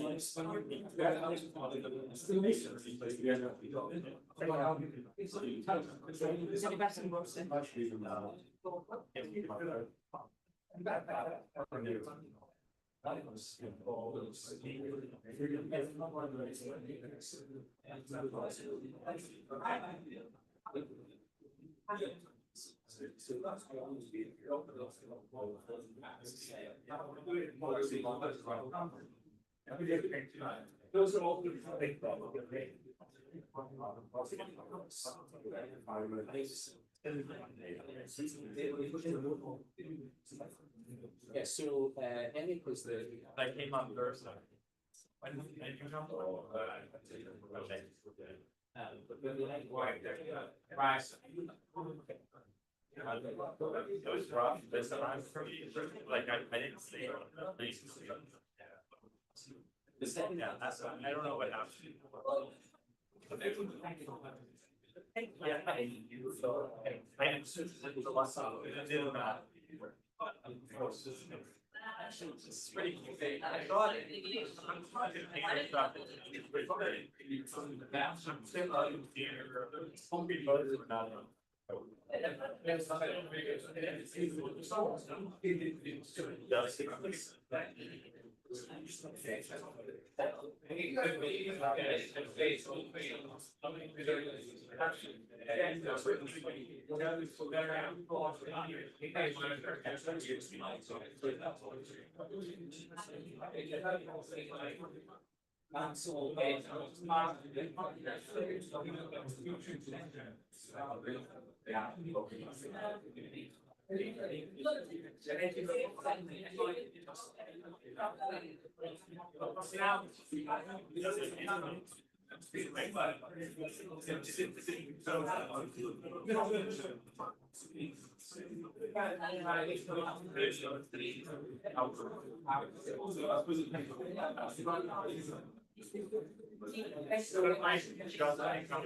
Those are all good. Yeah, so Eric was the. I came on Thursday. When did you come? It was rough, this time for me, like I didn't see it. Yeah, that's, I don't know what happened. Yeah, I understood it was a lesson. I didn't know. It's pretty cool. I thought we just got the idea about the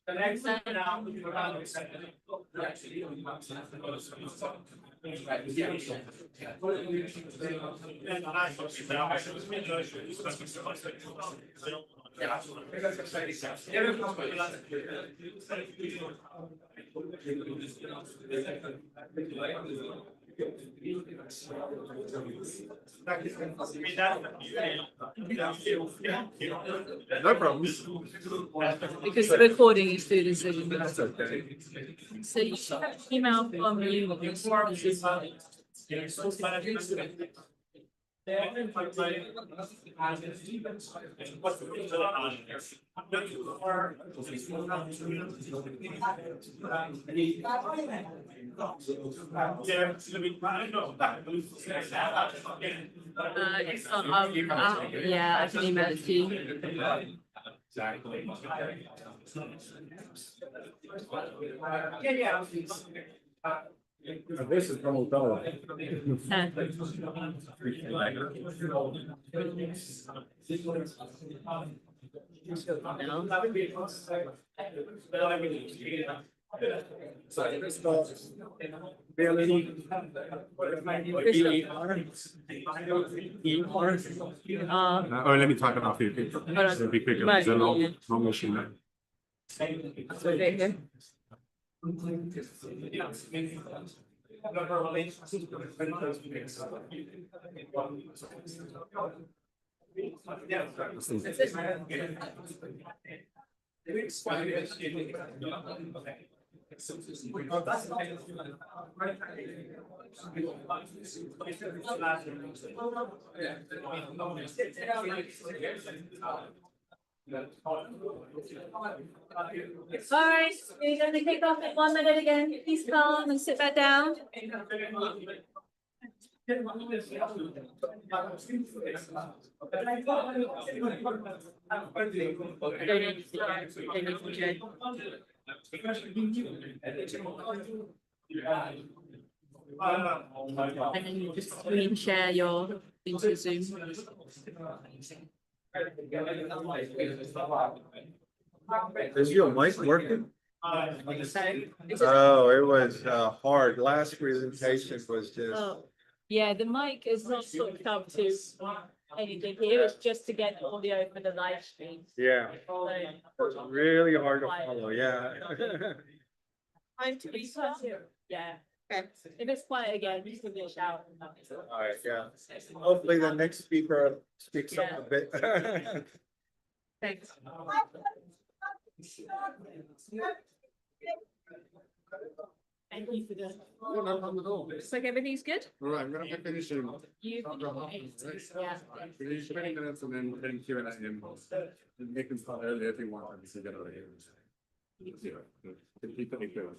The next thing now. No problems. Because the recording is through the Zoom. That's okay. So you should have an email from you. It's on, yeah, I can email it to you. Exactly. This is como todo. Oh, let me type it out for you. It'll be quicker. It's a long machine. All right, we're going to kick off in 1 minute again. Please calm and sit back down. And then you just screen share your into Zoom. Is your mic working? So, Oh, it was hard. Last presentation was just, oh, yeah, the mic is not hooked up to anything here. It's just to get audio for the live stream. yeah, So, really hard to follow, yeah. time to be yeah. If it's quiet again, just give me a shout. All right, yeah. Hopefully the next speaker speaks up a bit. Thanks. Thank you for the. Looks like everything's good. All right, I'm gonna finish in. You. Yeah. Finish 20 minutes and then getting Q&A in. And make them start early if you want. And so get over here. Yeah. Keep it going.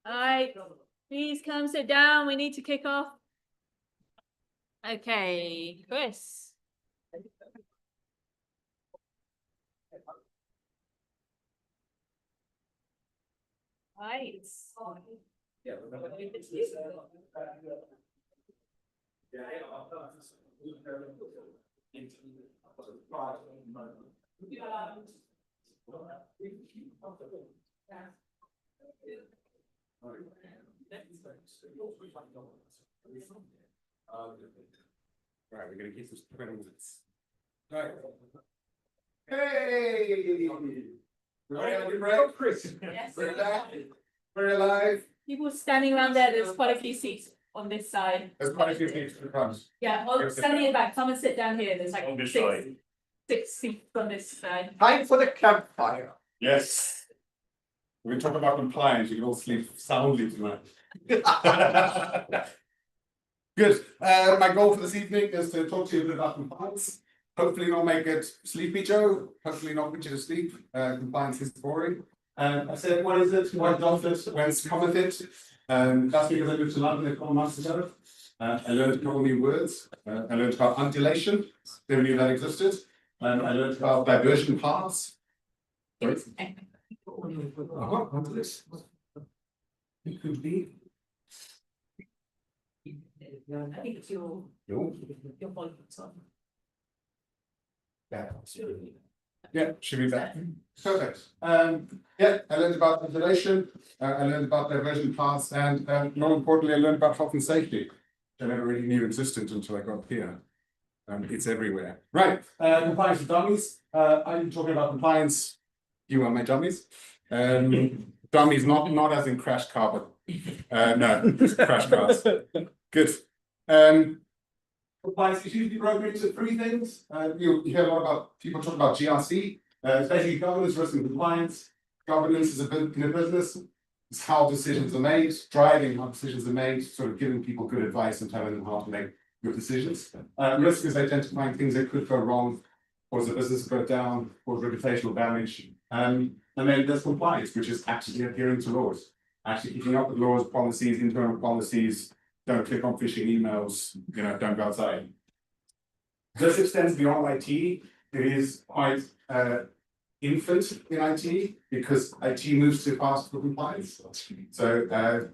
All right, please come sit down. We need to kick off. Okay, Chris. Right. All right, we're gonna keep this 20 minutes. All right. Hey! Chris. Yes. We're alive. People standing around there, there's quite a few seats on this side. There's quite a few things to come. Yeah, well, standing in the back, come and sit down here. There's like six seats on this side. Time for the campfire. Yes. We're gonna talk about compliance. You can all sleep soundly tonight. Good. My goal for this evening is to talk to you a bit about compliance. Hopefully not make it sleepy, Joe. Hopefully not put you to sleep. Compliance is boring. I said, what is it? Why does it? Whence cometh it? That's because I moved to London a couple of months ago. I learned a couple new words. I learned about undulation. Never knew that existed. I learned about diversion paths. Sorry. What's this? It could be. I think it's your volume. Yeah, should be that. Perfect. Yeah, I learned about ventilation, I learned about diversion paths, and more importantly, I learned about health and safety, which I never really knew existed until I got here. It's everywhere. Right, compliance with dummies. I'm talking about compliance. You are my dummies. Dummies, not as in crash car, but no, crash cars. Good. Compliance is usually broken into three things. You hear a lot about people talk about GRC. It's basically governance, risk, and compliance. Governance is in a business. It's how decisions are made, driving how decisions are made, sort of giving people good advice and telling them how to make good decisions. Risk is identifying things that could go wrong, cause the business to go down, cause reputational damage. And then there's compliance, which is actually adhering to laws, actually keeping up with laws, policies, internal policies. Don't click on phishing emails, don't go outside. This extends beyond IT. It is quite infant in IT because IT moves too fast for compliance. So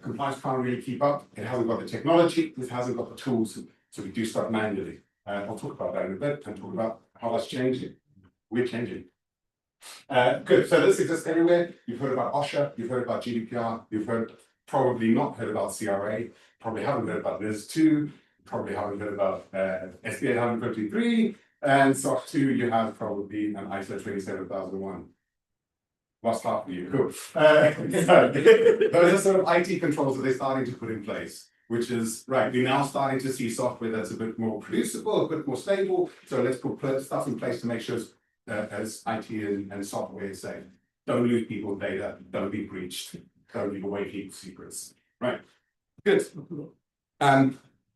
compliance can't really keep up. It hasn't got the technology, it hasn't got the tools, so we do stuff manually. I'll talk about that in a bit and talk about how that's changing. We're changing. Good, so this exists everywhere. You've heard about OSHA, you've heard about GDPR, you've probably not heard about CRA, probably haven't heard about NIS2, probably haven't heard about SBA 153, and SOC 2, you have probably an ISO 27001. Lost half of you, cool. Those are sort of IT controls that they're starting to put in place, which is, right, we're now starting to see software that's a bit more producible, a bit more stable, so let's put stuff in place to make sure as IT and software is safe. Don't lose people's data, don't be breached, don't give away people's secrets. Right, good.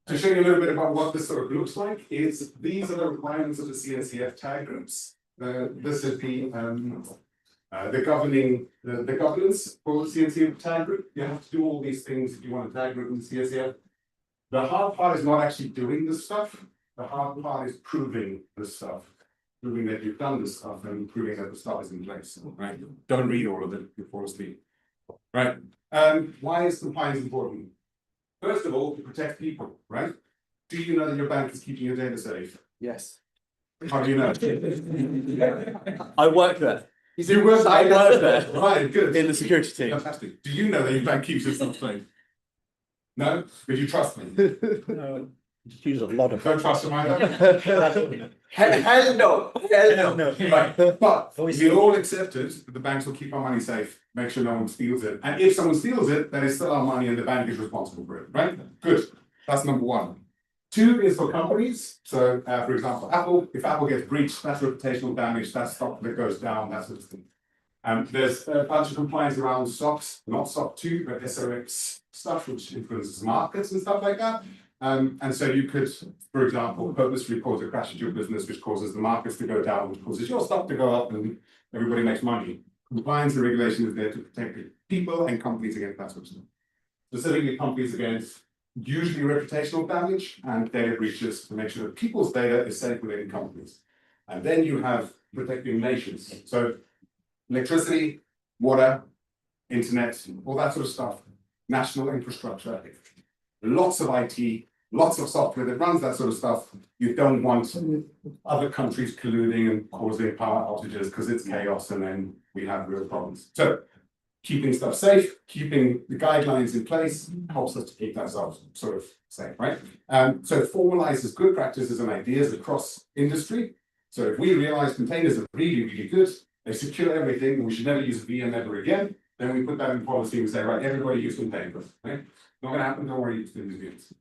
To show you a little bit about what this sort of looks like, is these are the requirements of the CNCF tag groups. This is the governance for the CNCF tag group. You have to do all these things if you want a tag group in the CNCF. The hard part is not actually doing this stuff. The hard part is proving this stuff. Proving that you've done this stuff and proving that the stuff is in place. Right? Don't read all of it, you fall asleep. Right? Why is compliance important? First of all, to protect people, right? Do you know that your bank is keeping your data safe? Yes. How do you know? I work there. You work I work there. Right, good. In the security team. Fantastic. Do you know that your bank keeps your stuff safe? No? But you trust me? No. Use a lot of. Don't trust him either? Hell no. Hell no. Right. But we all accepted that the banks will keep our money safe, make sure no one steals it. And if someone steals it, then it's still our money and the bank is responsible for it, right? Good. That's number one. Two is for companies. So, for example, Apple, if Apple gets breached, that's reputational damage, that's stock that goes down, that sort of thing. There's a bunch of compliance around SOX, not SOC 2, but SOX stuff, which influences markets and stuff like that. And so you could, for example, purposely cause a crash into your business, which causes the markets to go down, which causes your stock to go up, and everybody makes money. Compliance and regulation is there to protect people and companies against that sort of stuff. Specifically, companies against usually reputational damage and data breaches to make sure that people's data is safe within companies. And then you have protecting nations. So electricity, water, internet, all that sort of stuff, national infrastructure, lots of IT, lots of software that runs that sort of stuff. You don't want other countries colluding and causing power outages because it's chaos and then we have real problems. So keeping stuff safe, keeping the guidelines in place helps us to keep that stuff sort of safe, right? So it formalizes good practices and ideas across industry. So if we realize containers are really, really good, they secure everything, and we should never use a VM ever again, then we put that in policy and say, right, everybody use containers, right? Not going to happen, don't worry, it's doing these VMs.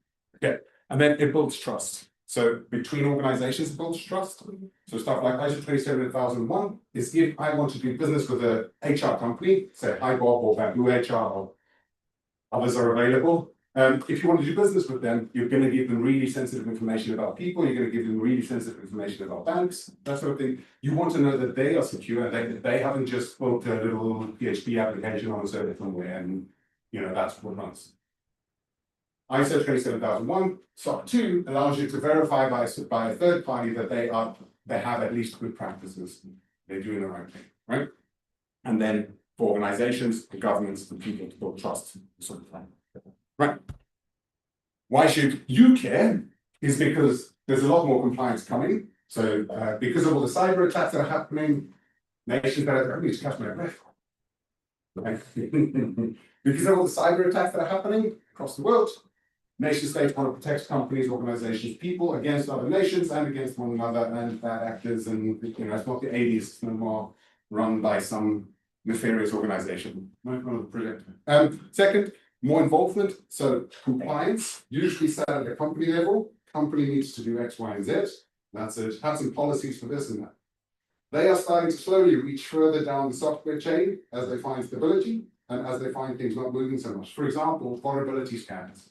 Okay, and then it builds trust. So between organizations, it builds trust. So stuff like ISO 27001 is if I want to do business with a HR company, say HiBob or Bamboo HR or others are available. If you want to do business with them, you're going to give them really sensitive information about people, you're going to give them really sensitive information about banks, that sort of thing. You want to know that they are secure, that they haven't just built a little PHP application on a server somewhere and that's what runs. ISO 27001, SOC 2 allows you to verify by a third party that they have at least good practices. They're doing the right thing, right? And then for organizations, the governments, the people to build trust, sort of thing. Right. Why should you care? Is because there's a lot more compliance coming. So because of all the cyber attacks that are happening, nations that are need to catch my breath. Because of all the cyber attacks that are happening across the world, nation states want to protect companies, organizations, people against other nations and against one another and bad actors. And you know, it's not the 80s, it's no more run by some nefarious organization. Second, more involvement. So compliance, usually set at the company level. Company needs to do X, Y, and Z. That's it. Have some policies for this and that. They are starting to slowly reach further down the software chain as they find stability and as they find things not moving so much. For example, vulnerability scans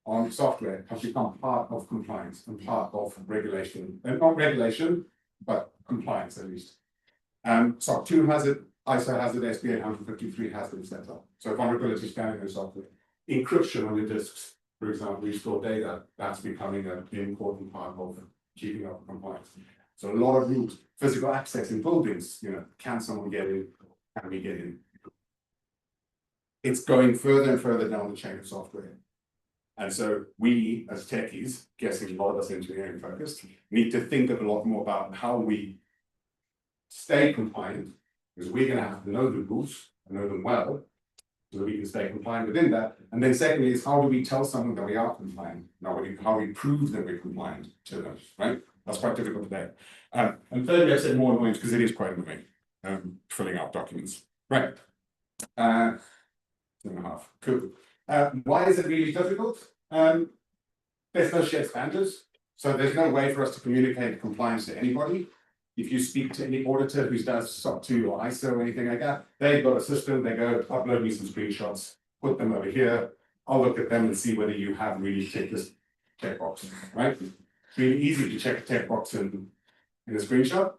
on software have become part of compliance and part of regulation. And not regulation, but compliance at least. SOC 2 has it, ISO has it, SB 853 has it set up. So vulnerability scanning and software. Encryption on your disks, for example, you store data, that's becoming an important part of keeping up compliance. So a lot of rules, physical access in buildings, you know, can someone get in? Can we get in? It's going further and further down the chain of software. And so we, as techies, guessing a lot of us engineering focused, need to think a lot more about how we stay compliant, because we're going to have to know the rules and know them well, so that we can stay compliant within that. And then secondly is how do we tell someone that we are compliant? Now, how we prove that we're compliant to them, right? That's quite difficult today. And thirdly, I said more annoying because it is quite annoying, filling out documents. Right. 2.5. Cool. Why is it really difficult? There's no shared standards. So there's no way for us to communicate compliance to anybody. If you speak to any auditor who does SOC 2 or ISO or anything like that, they've got a system, they go upload me some screenshots, put them over here. I'll look at them and see whether you have really checked this checkbox, right? It's really easy to check a checkbox in a screenshot.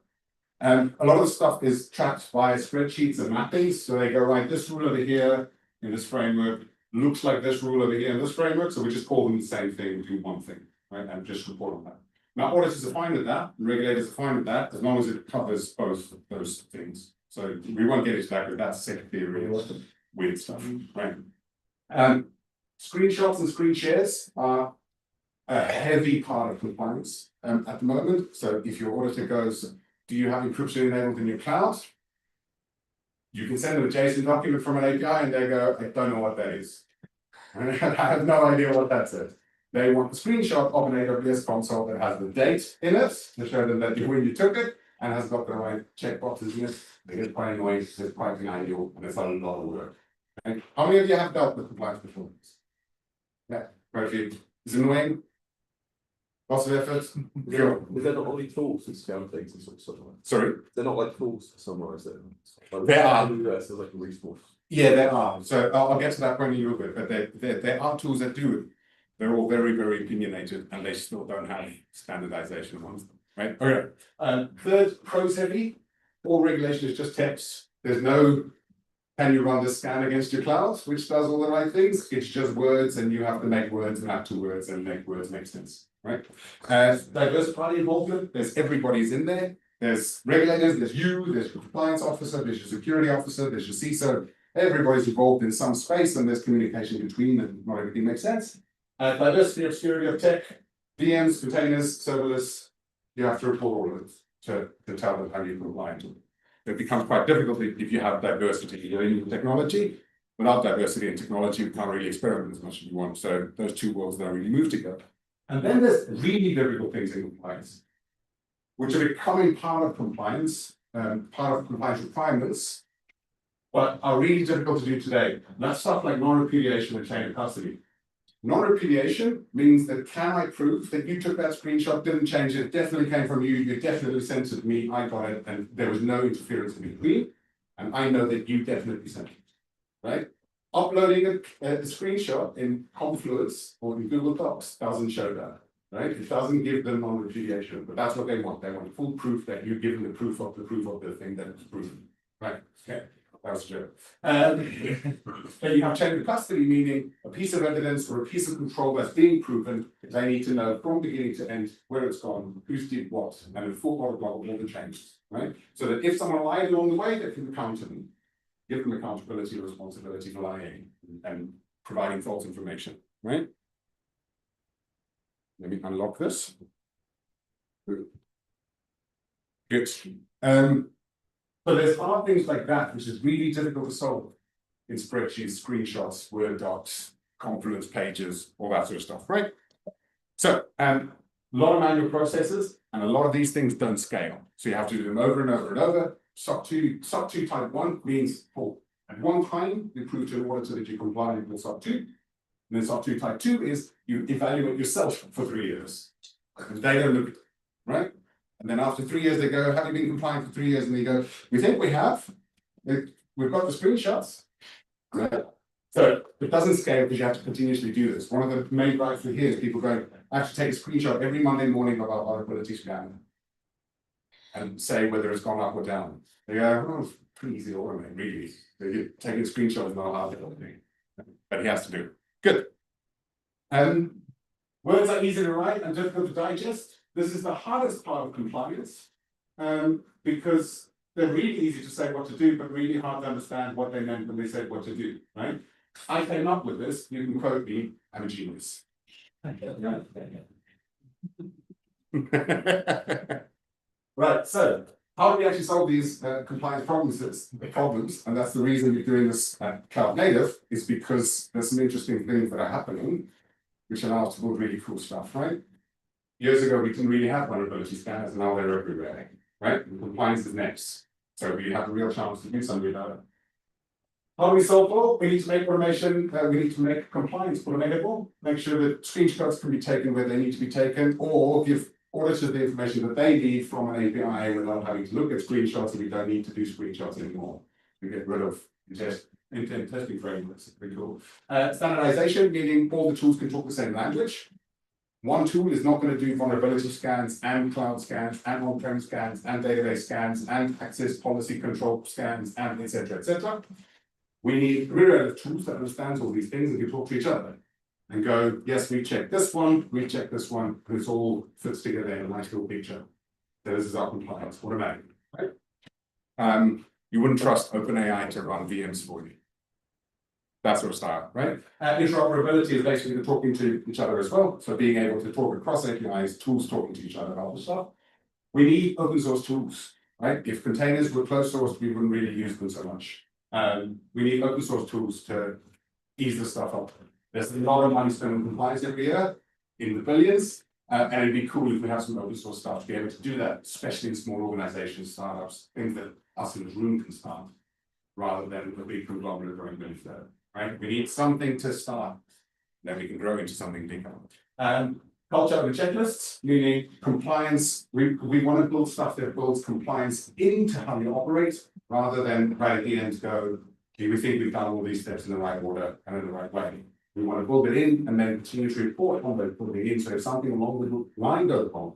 A lot of the stuff is tracked by spreadsheets and mappings. So they go, right, this rule over here in this framework looks like this rule over here in this framework. So we just call them the same thing, do one thing, right? And just report on that. Now, auditors are fine with that, and regulators are fine with that, as long as it covers both of those things. So we won't get into that, but that's secondary weird stuff, right? Screenshots and screen shares are a heavy part of compliance at the moment. So if your auditor goes, do you have encryption enabled in your cloud? You can send them a JSON document from an API and they go, I don't know what that is. I have no idea what that says. They want a screenshot of an AWS console that has the date in it to show them that when you took it and has got the right checkboxes in it. They get quite annoying, it's quite manual, and it's a lot of work. Okay. How many of you have dealt with compliance before? Yeah, quite a few. Is it annoying? Lots of effort. Sure. They're not only tools to scan things and sort of. Sorry? They're not like tools to summarize it. There are. There's like a resource. Yeah, there are. So I'll get to that point in a little bit, but there are tools that do it. They're all very, very opinionated and they still don't have standardization amongst them, right? Okay. Third, pros heavy. All regulation is just text. There's no, can you run this scan against your cloud, which does all the right things? It's just words and you have to make words and add two words and make words make sense, right? Diverse party involvement, there's everybody's in there. There's regulators, there's you, there's your compliance officer, there's your security officer, there's your CISO. Everybody's involved in some space and there's communication between and not everything makes sense. Diversity of security of tech, VMs, containers, serverless, you have to report all of it to tell them how you comply to it. It becomes quite difficult if you have diversity in technology. Without diversity in technology, you can't really experiment as much as you want. So those two worlds don't really move together. And then there's really difficult things in compliance, which are becoming part of compliance requirements, but are really difficult to do today. And that's stuff like non-repudiation and chain of custody. Non-repudiation means that can I prove that you took that screenshot, didn't change it, definitely came from you, you definitely sent it to me, I got it, and there was no interference in between, and I know that you definitely sent it, right? Uploading a screenshot in Confluence or in Google Docs doesn't show that, right? It doesn't give them non-repudiation, but that's what they want. They want full proof that you give them the proof of the thing that it's proven, right? Okay, that was a joke. Then you have chain of custody, meaning a piece of evidence or a piece of control that's being proven. They need to know from beginning to end where it's gone, who's did what, and in full blah blah all the changes, right? So that if someone lied along the way, they can account them, give them accountability and responsibility for lying and providing false information, right? Let me unlock this. Good. But there's hard things like that, which is really difficult to solve in spreadsheets, screenshots, Word docs, Confluence pages, all that sort of stuff, right? So, a lot of manual processes, and a lot of these things don't scale. So you have to do them over and over and over. SOC 2 type 1 means at one time you prove to an auditor that you're compliant with SOC 2. And then SOC 2 type 2 is you evaluate yourself for 3 years. And they don't look at it, right? And then after 3 years, they go, have you been compliant for 3 years? And they go, we think we have. We've got the screenshots. Right? So it doesn't scale because you have to continuously do this. One of the main drives for here is people going, I have to take a screenshot every Monday morning of our vulnerability scan and say whether it's gone up or down. They go, oh, it's pretty easy to automate, really. So you taking a screenshot is not hard to automate. But he has to do it. Good. Words are easy to write and difficult to digest. This is the hardest part of compliance because they're really easy to say what to do, but really hard to understand what they meant when they said what to do, right? I came up with this, you can quote me, I'm a genius. Right, so how do we actually solve these compliance problems? And that's the reason we're doing this cloud native, is because there's some interesting things that are happening, which allow us to build really cool stuff, right? Years ago, we didn't really have vulnerability scanners, and now they're everywhere, right? And compliance is next. So we have a real chance to do something about it. How do we solve for? We need to make automation, we need to make compliance automatable, make sure that screenshots can be taken where they need to be taken, or give auditors the information that they need from an API without having to look at screenshots, and we don't need to do screenshots anymore. We get rid of intent testing frameworks. Pretty cool. Standardization, meaning all the tools can talk the same language. One tool is not going to do vulnerability scans and cloud scans and on-prem scans and database scans and access policy control scans and etc. etc. We need a tools that understands all these things and can talk to each other and go, yes, we check this one, we check this one, and it's all fits together in a nice little picture. So this is our compliance automatically, right? You wouldn't trust OpenAI to run VMs for you. That sort of style, right? Interoperability is basically the talking to each other as well. So being able to talk across APIs, tools talking to each other about the stuff. We need open source tools, right? If containers were closed source, we wouldn't really use them so much. We need open source tools to ease the stuff up. There's a lot of money spent on compliance every year in the billions. And it'd be cool if we have some open source stuff to be able to do that, especially in small organizations, startups, things that us in this room can start, rather than a big conglomerate growing really further. Right? We need something to start, then we can grow into something bigger. Culture over checklists, meaning compliance. We want to build stuff that builds compliance into how you operate, rather than right at the end go, okay, we think we've done all these steps in the right order and in the right way. We want to build it in and then continue to report on those building in. So if something along the line goes wrong,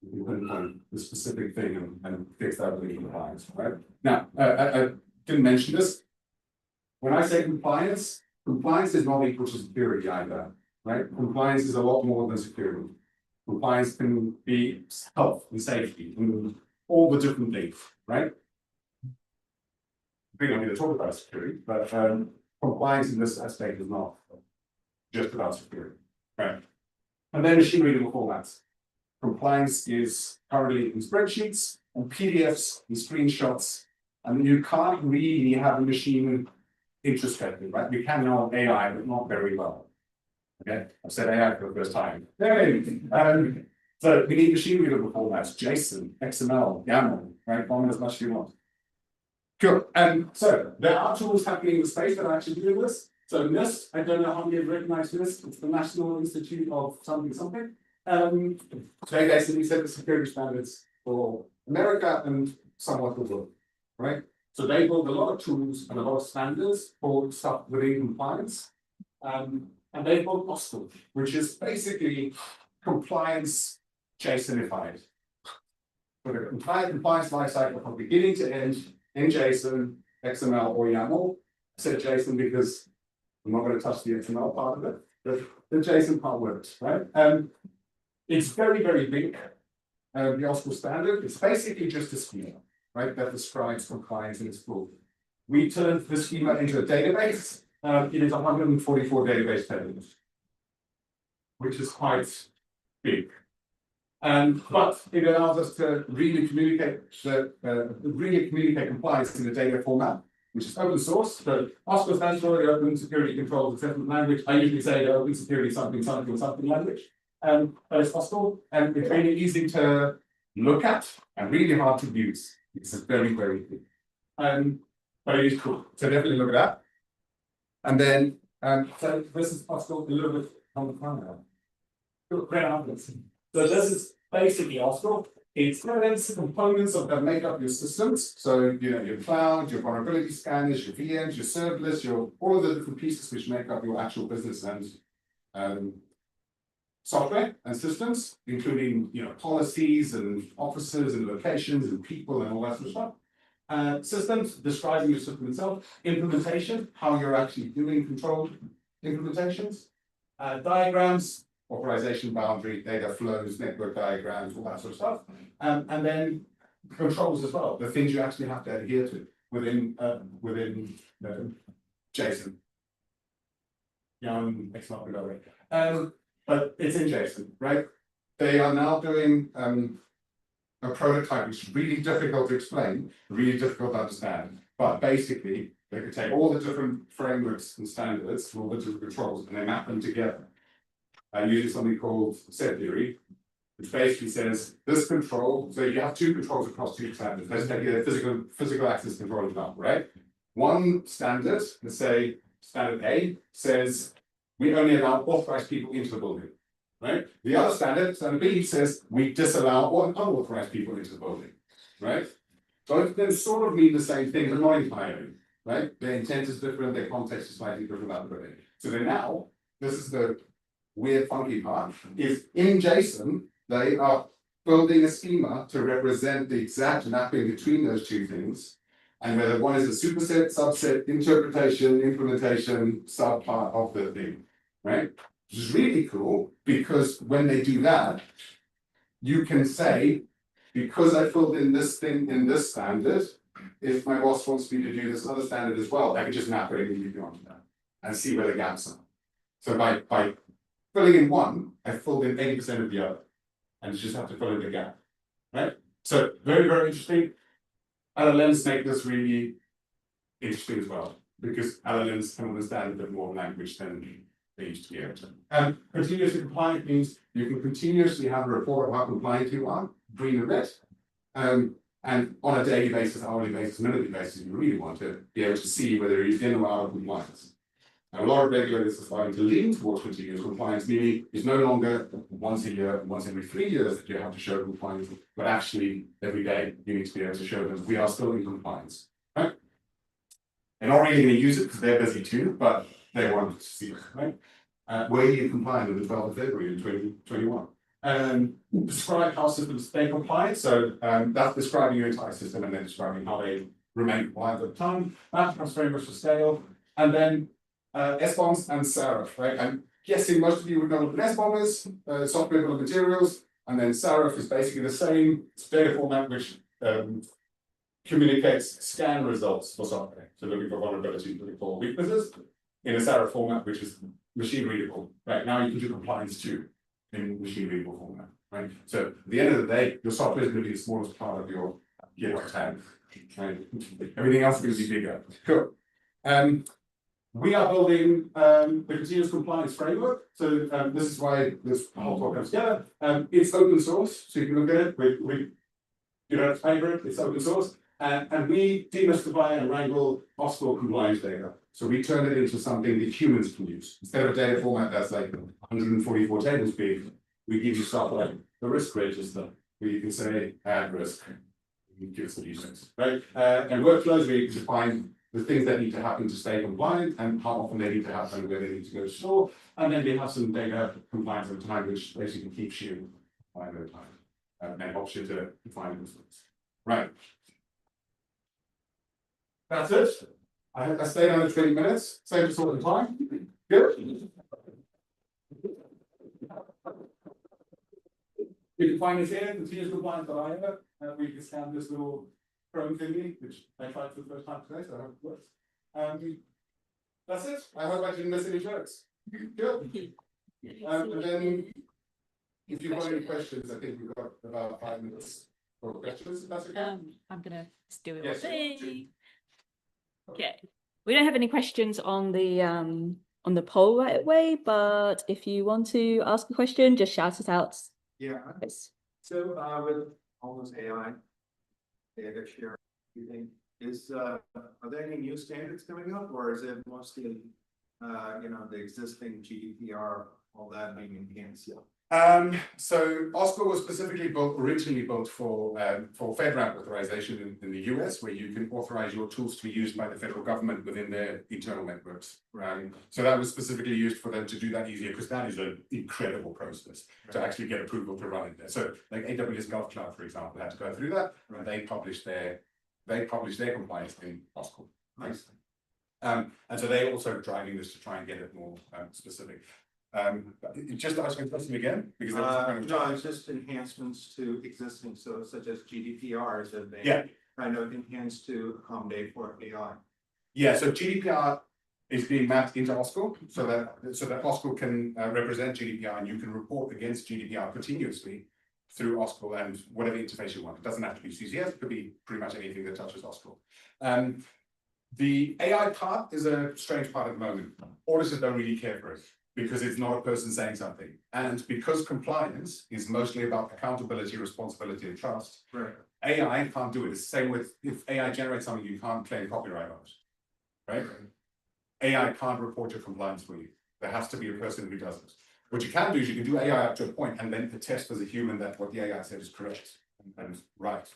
we can pinpoint the specific thing and fix that with the compliance. Right? Now, I didn't mention this. When I say compliance, compliance is not equal to security either, right? Compliance is a lot more than security. Compliance can be health and safety and all the different things, right? I think I need to talk about security, but compliance in this aspect is not just about security, right? And then machine readable formats. Compliance is currently in spreadsheets and PDFs and screenshots, and you can't really have a machine introspective, right? We can know AI, but not very well. Okay, I've said AI for the first time. So we need machine readable formats, JSON, XML, YAML, right? Format as much as you want. Cool. So there are tools happening in the space that are actually doing this. So NIST, I don't know how many have recognized NIST. It's the National Institute of something. They basically set the security standards for America and somewhat the world, right? So they build a lot of tools and a lot of standards for stuff within compliance. And they built OSCL, which is basically compliance JSONified. So the compliance lifecycle from beginning to end in JSON, XML or YAML. I said JSON because I'm not going to touch the XML part of it, but the JSON part works, right? It's very, very big. The OSCAR standard, it's basically just a schema, right, that describes compliance in its full. We turned the schema into a database. It is 144 database tables, which is quite big. But it allows us to really communicate compliance in a data format, which is open source. So OSCAR stands for the Open Security Controls Assessment Language. I usually say the Open Security something language. But it's OSCAR, and it's really easy to look at and really hard to use. It's very, very good. But it is cool. So definitely look at that. And then, so this is OSCAR a little bit on the front now. So this is basically OSCAR. It's the components of that make up your systems. So, your cloud, your vulnerability scanners, your VMs, your serverless, all of the different pieces which make up your actual business and software and systems, including policies and offices and locations and people and all that sort of stuff. Systems describing your system itself, implementation, how you're actually doing controlled implementations, diagrams, authorization boundary, data flows, network diagrams, all that sort of stuff, and then controls as well, the things you actually have to adhere to within JSON. It's not good already. But it's in JSON, right? They are now doing a prototype which is really difficult to explain, really difficult to understand. But basically, they could take all the different frameworks and standards, all the different controls, and they map them together. Using something called set theory, which basically says this control, so you have two controls across two standards. Let's take a physical access control example, right? One standard, let's say standard A, says we only allow authorized people into the building, right? The other standard, standard B, says we disallow unauthorized people into the building, right? Both of them sort of mean the same thing, but not entirely, right? Their intent is different, their context is slightly different about the building. So then now, this is the weird funky part, is in JSON, they are building a schema to represent the exact mapping between those two things. And whether one is a superset, subset, interpretation, implementation, subpart of the thing, right? Which is really cool because when they do that, you can say, because I filled in this thing in this standard, if my boss wants me to do this other standard as well, I can just map it immediately onto that and see where the gaps are. So by filling in one, I filled in 80% of the other, and you just have to fill in the gap, right? So very, very interesting. LLMs make this really interesting as well, because LLMs can understand a bit more language than they used to be able to. Continuously compliant means you can continuously have a report of how compliant you are, green and red, and on a daily basis, hourly basis, minutely basis, you really want to be able to see whether you're in or out of compliance. Now, a lot of regulators are starting to lean towards continuous compliance, meaning it's no longer once a year, once every 3 years that you have to show compliance, but actually every day you need to be able to show them we are still in compliance, right? They're not really going to use it because they're busy too, but they want to see it, right? Were you compliant on the 12th of February in 2021? Describe how systems stay compliant. So that's describing your entire system and then describing how they remain compliant at the time. That's very much for scale. And then SBOMs and SARF, right? I'm guessing most of you would know what an SBOM is, software bill of materials, and then SARF is basically the same data format which communicates scan results for software. So looking for vulnerabilities, looking for weaknesses in a SARF format, which is machine readable. Right now you can do compliance too in machine readable format, right? So at the end of the day, your software is going to be the smallest part of your GitHub tag, right? Everything else is going to be bigger. Cool. We are building the continuous compliance framework. So this is why this whole talk comes together. It's open source, so you can look at it. You don't have to pay for it, it's open source. And we demystify and wrangle OSCAR compliance data. So we turn it into something that humans can use. Instead of a data format that's like 144 tables big, we give you stuff like the risk register, where you can say add risk. You give solutions, right? And workflows where you can define the things that need to happen to stay compliant and how often they need to happen, where they need to go to store. And then we have some data compliance over time, which basically keeps you compliant over time and helps you to define those things. Right. That's it. I stayed under 20 minutes, same sort of time. Good. You can find us here, continuous compliance that I have. We can scan this little Chrome thingy, which I tried for the first time today, so I hope it works. That's it. I hope I didn't miss any jokes. Good. And then, if you've got any questions, I think we've got about 5 minutes for questions. If that's okay. I'm gonna do it. Yes, Okay. We don't have any questions on the poll right away, but if you want to ask a question, just shout it out. Yeah, Yes. so with all those AI data share, you think are there any new standards coming up, or is it mostly the existing GDPR, all that being enhanced? So OSCAR was originally built for FedRAMP authorization in the US, where you can authorize your tools to be used by the federal government within their internal networks. So that was specifically used for them to do that easier, because that is an incredible process to actually get approval to run it there. So like AWS Gulf Cloud, for example, had to go through that, and they published their compliance in OSCAR. Nice. And so they're also driving this to try and get it more specific. Just ask your question again, because no, it's just enhancements to existing, so such as GDPR, that they kind of enhance to accommodate for AI. Yeah, so GDPR is being mapped into OSCAR, so that OSCAR can represent GDPR, and you can report against GDPR continuously through OSCAR and whatever interface you want. It doesn't have to be CCS, it could be pretty much anything that touches OSCAR. The AI part is a strange part at the moment. Auditors don't really care for it, because it's not a person saying something. And because compliance is mostly about accountability, responsibility, and trust, AI can't do it. It's the same with, if AI generates something, you can't claim copyright on it, right? AI can't report your compliance for you. There has to be a person who does it. What you can do is you can do AI up to a point and then attest as a human that what the AI said is correct and right.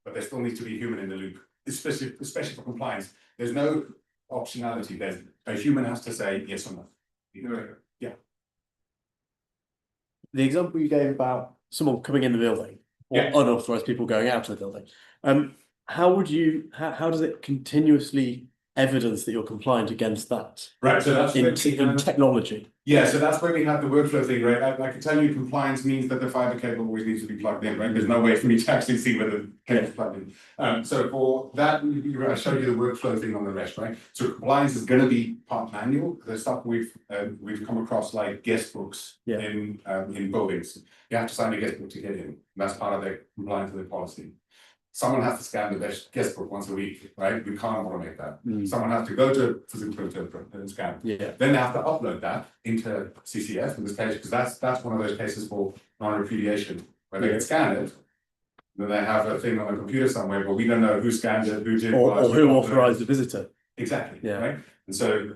But there still needs to be a human in the loop, especially for compliance. There's no optionality. There's a human has to say yes or no. Yeah. The example you gave about someone coming in the building or unauthorized people going out of the building, how does it continuously evidence that you're compliant against that? Right, so that's in technology. Yeah, so that's where we have the workflow thing, right? I can tell you compliance means that the fiber cable always needs to be plugged in, right? There's no way for me to actually see whether the cable's plugged in. So for that, I showed you the workflow thing on the rest, right? So compliance is going to be part manual. There's stuff we've come across like guest books in buildings. You have to sign a guest book to get in. That's part of their compliance with the policy. Someone has to scan the guest book once a week, right? We can't automate that. Someone has to go to physical interpret and scan. Then they have to upload that into CCS in this case, because that's one of those cases for non-repudiation, where they can scan it, then they have a thing on a computer somewhere, but we don't know who scanned it, who did, or who authorized the visitor. Exactly. Right. And so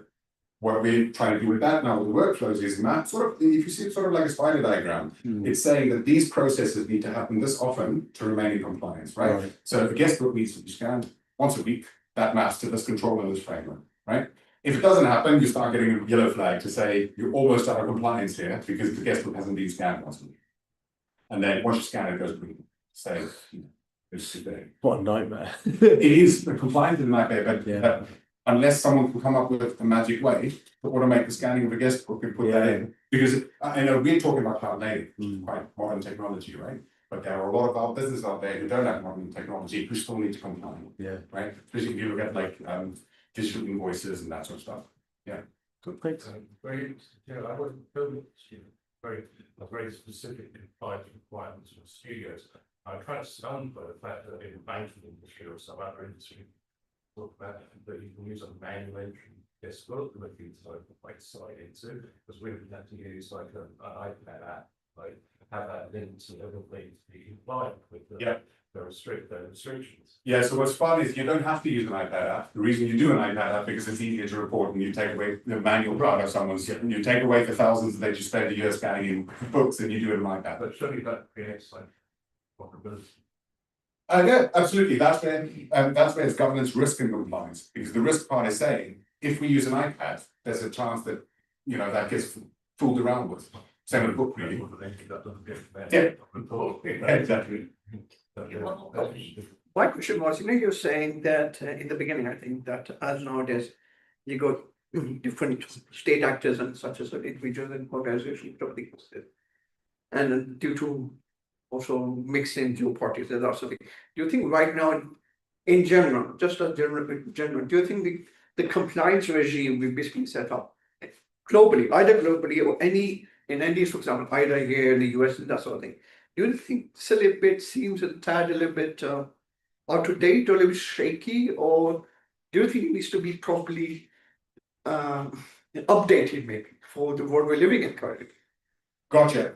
what we're trying to do with that now with the workflows is map sort of, if you see it sort of like a spider diagram, it's saying that these processes need to happen this often to remain in compliance, right? So if a guest book needs to be scanned once a week, that maps to this control and this framework, right? If it doesn't happen, you start getting a yellow flag to say you're almost out of compliance here because the guest book hasn't been scanned once a week. And then once you scan it, it goes green. So it's what a nightmare. It is a compliance is a nightmare, but unless someone can come up with a magic way to automate the scanning of a guest book and put that in. Because I know we're talking about cloud native, quite modern technology, right? But there are a lot of our businesses out there who don't have modern technology who still need to comply. Right? Especially if you look at like digital invoices and that sort of stuff. Good, thanks. I wouldn't build very specific compliance requirements for studios. I'm kind of stunned by the fact that in the banking industry or some other industry, talk about that you can use a manual entry guest book that you like slide into, because we would have to use like an iPad app, like have that linked to everything to be compliant with the restrictions. Yeah, so what's fun is you don't have to use an iPad app. The reason you do an iPad app because it's easier to report and you take away the manual part of someone's, you take away the thousands that you spend a year scanning in books and you do it in an iPad. But surely that creates like vulnerability. Yeah, absolutely. That's where it's governance, risk, and compliance. Because the risk part is saying if we use an iPad, there's a chance that that gets fooled around with. Same with a book reading. Yeah, exactly. My question was, you're saying that in the beginning, I think that as nowadays, you got different state actors and such as individuals and organizations, and then due to also mixing geopolitics and that sort of thing. Do you think right now, in general, just as general, do you think the compliance regime we basically set up globally, either globally or in any, for example, either here in the US and that sort of thing, do you think still a bit seems a tad a little bit out of date or a little bit shaky, or do you think it needs to be properly updated maybe for the world we're living in currently? Gotcha.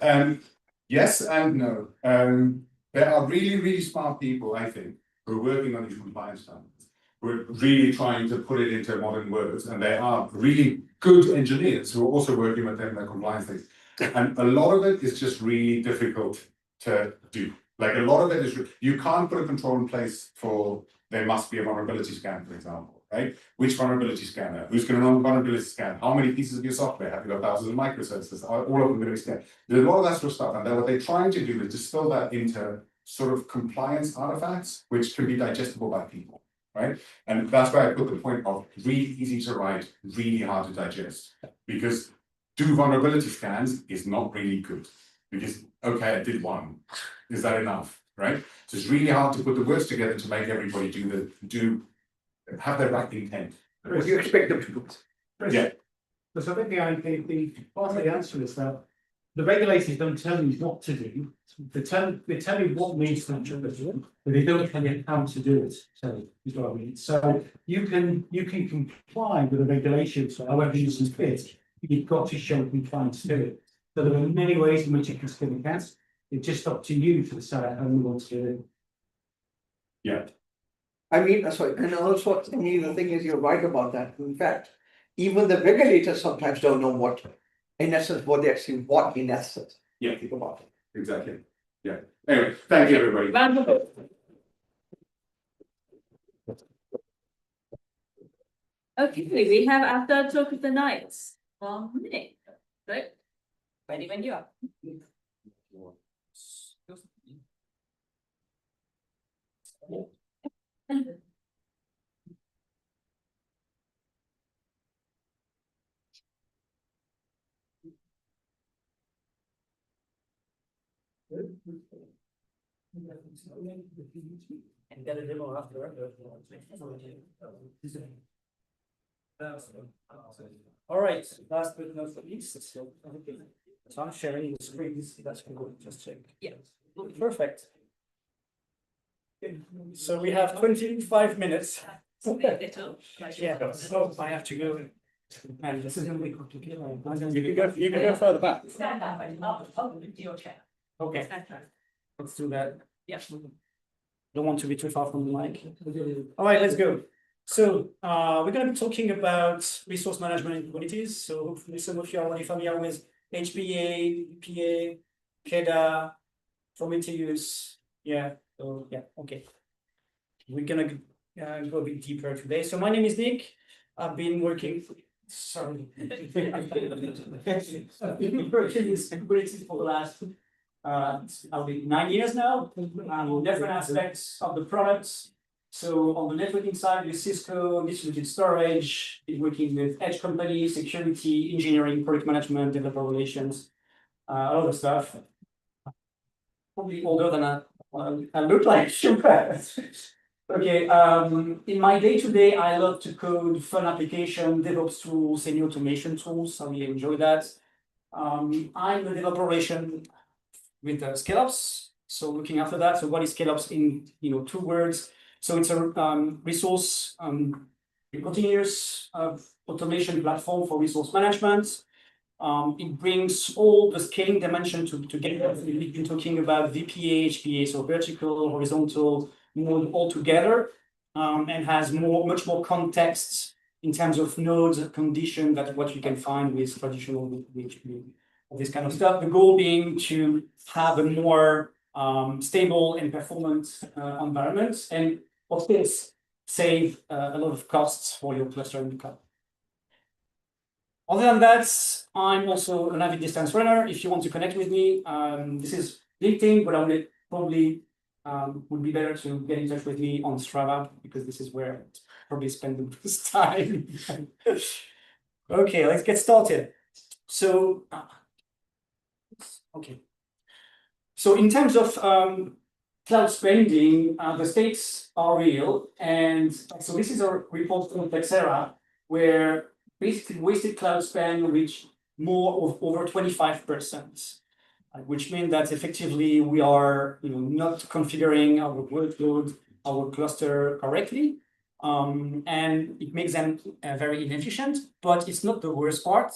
Yes and no. There are really, really smart people, I think, who are working on these compliance standards. We're really trying to put it into modern words, and there are really good engineers who are also working with them in their compliance things. And a lot of it is just really difficult to do. Like a lot of it is, you can't put a control in place for, there must be a vulnerability scan, for example, right? Which vulnerability scanner? Who's going to run the vulnerability scan? How many pieces of your software? Have you got thousands of microservices? Are all of them going to be scanned? There's a lot of that sort of stuff. And then what they're trying to do is distill that into sort of compliance artifacts, which can be digestible by people, right? And that's why I put the point of really easy to write, really hard to digest. Because do vulnerability scans is not really good. Because, okay, I did one. Is that enough, right? So it's really hard to put the words together to make everybody have their right intent. What do you expect them to do? Yeah. Because I think the part of the answer is that the regulators don't tell you what to do. They tell you what needs to be done, but they don't tell you how to do it. So is what I mean. So you can comply with the regulations however you see fit. You've got to show compliance to it. So there are many ways in which you can skin the cat. It's just up to you to decide how you want to do it. Yeah. I mean, sorry, and also, I mean, the thing is, you're right about that. In fact, even the regulators sometimes don't know what, in essence, what they actually want in essence. Yeah. Think about it. Exactly. Yeah. Anyway, thank you, everybody. Round of applause. Okay, we have our third talk of the night. 1 minute. So, ready when you are. And get a demo after. All right, last but not least, so I'm sharing the screen. That's good. Just check. Yeah. Perfect. So we have 25 minutes. Yeah, so I have to go. And this is going to be complicated. You can go further back. Stand that way. I'll do your chair. Okay, Stand that. let's do that. Yeah. Don't want to be too far from the mic. All right, let's go. So we're going to be talking about resource management in Kubernetes. So hopefully some of you are already familiar with HPA, PA, KEDA, Prometheus. Yeah, so yeah, okay. We're going to go a bit deeper today. So my name is Nick. I've been working. Sorry. I've been working with Kubernetes for the last I'll be 9 years now, different aspects of the products. So on the networking side, with Cisco, distributed storage, been working with edge companies, security, engineering, product management, developer relations, all the stuff. Probably older than I look like. Okay, in my day-to-day, I love to code fun application, DevOps tools, any automation tools. I really enjoy that. I'm a developer relation with ScaleOps. So looking after that, so what is ScaleOps in 2 words? So it's a resource continuous automation platform for resource management. It brings all the scaling dimension together. We've been talking about VPA, HPA, so vertical, horizontal, node all together, and has much more context in terms of nodes condition than what you can find with traditional HPA. This kind of stuff. The goal being to have a more stable and performant environment, and of course save a lot of costs for your cluster in the cloud. Other than that, I'm also an avid distance runner. If you want to connect with me, this is LinkedIn, but I will probably would be better to get in touch with me on Strava, because this is where I probably spend the most time. Okay, let's get started. So, okay. So in terms of cloud spending, the stakes are real. And so this is a report from Flexera, where basically wasted cloud spend reached more of over 25%, which means that effectively we are not configuring our workload, our cluster correctly. And it makes them very inefficient, but it's not the worst part.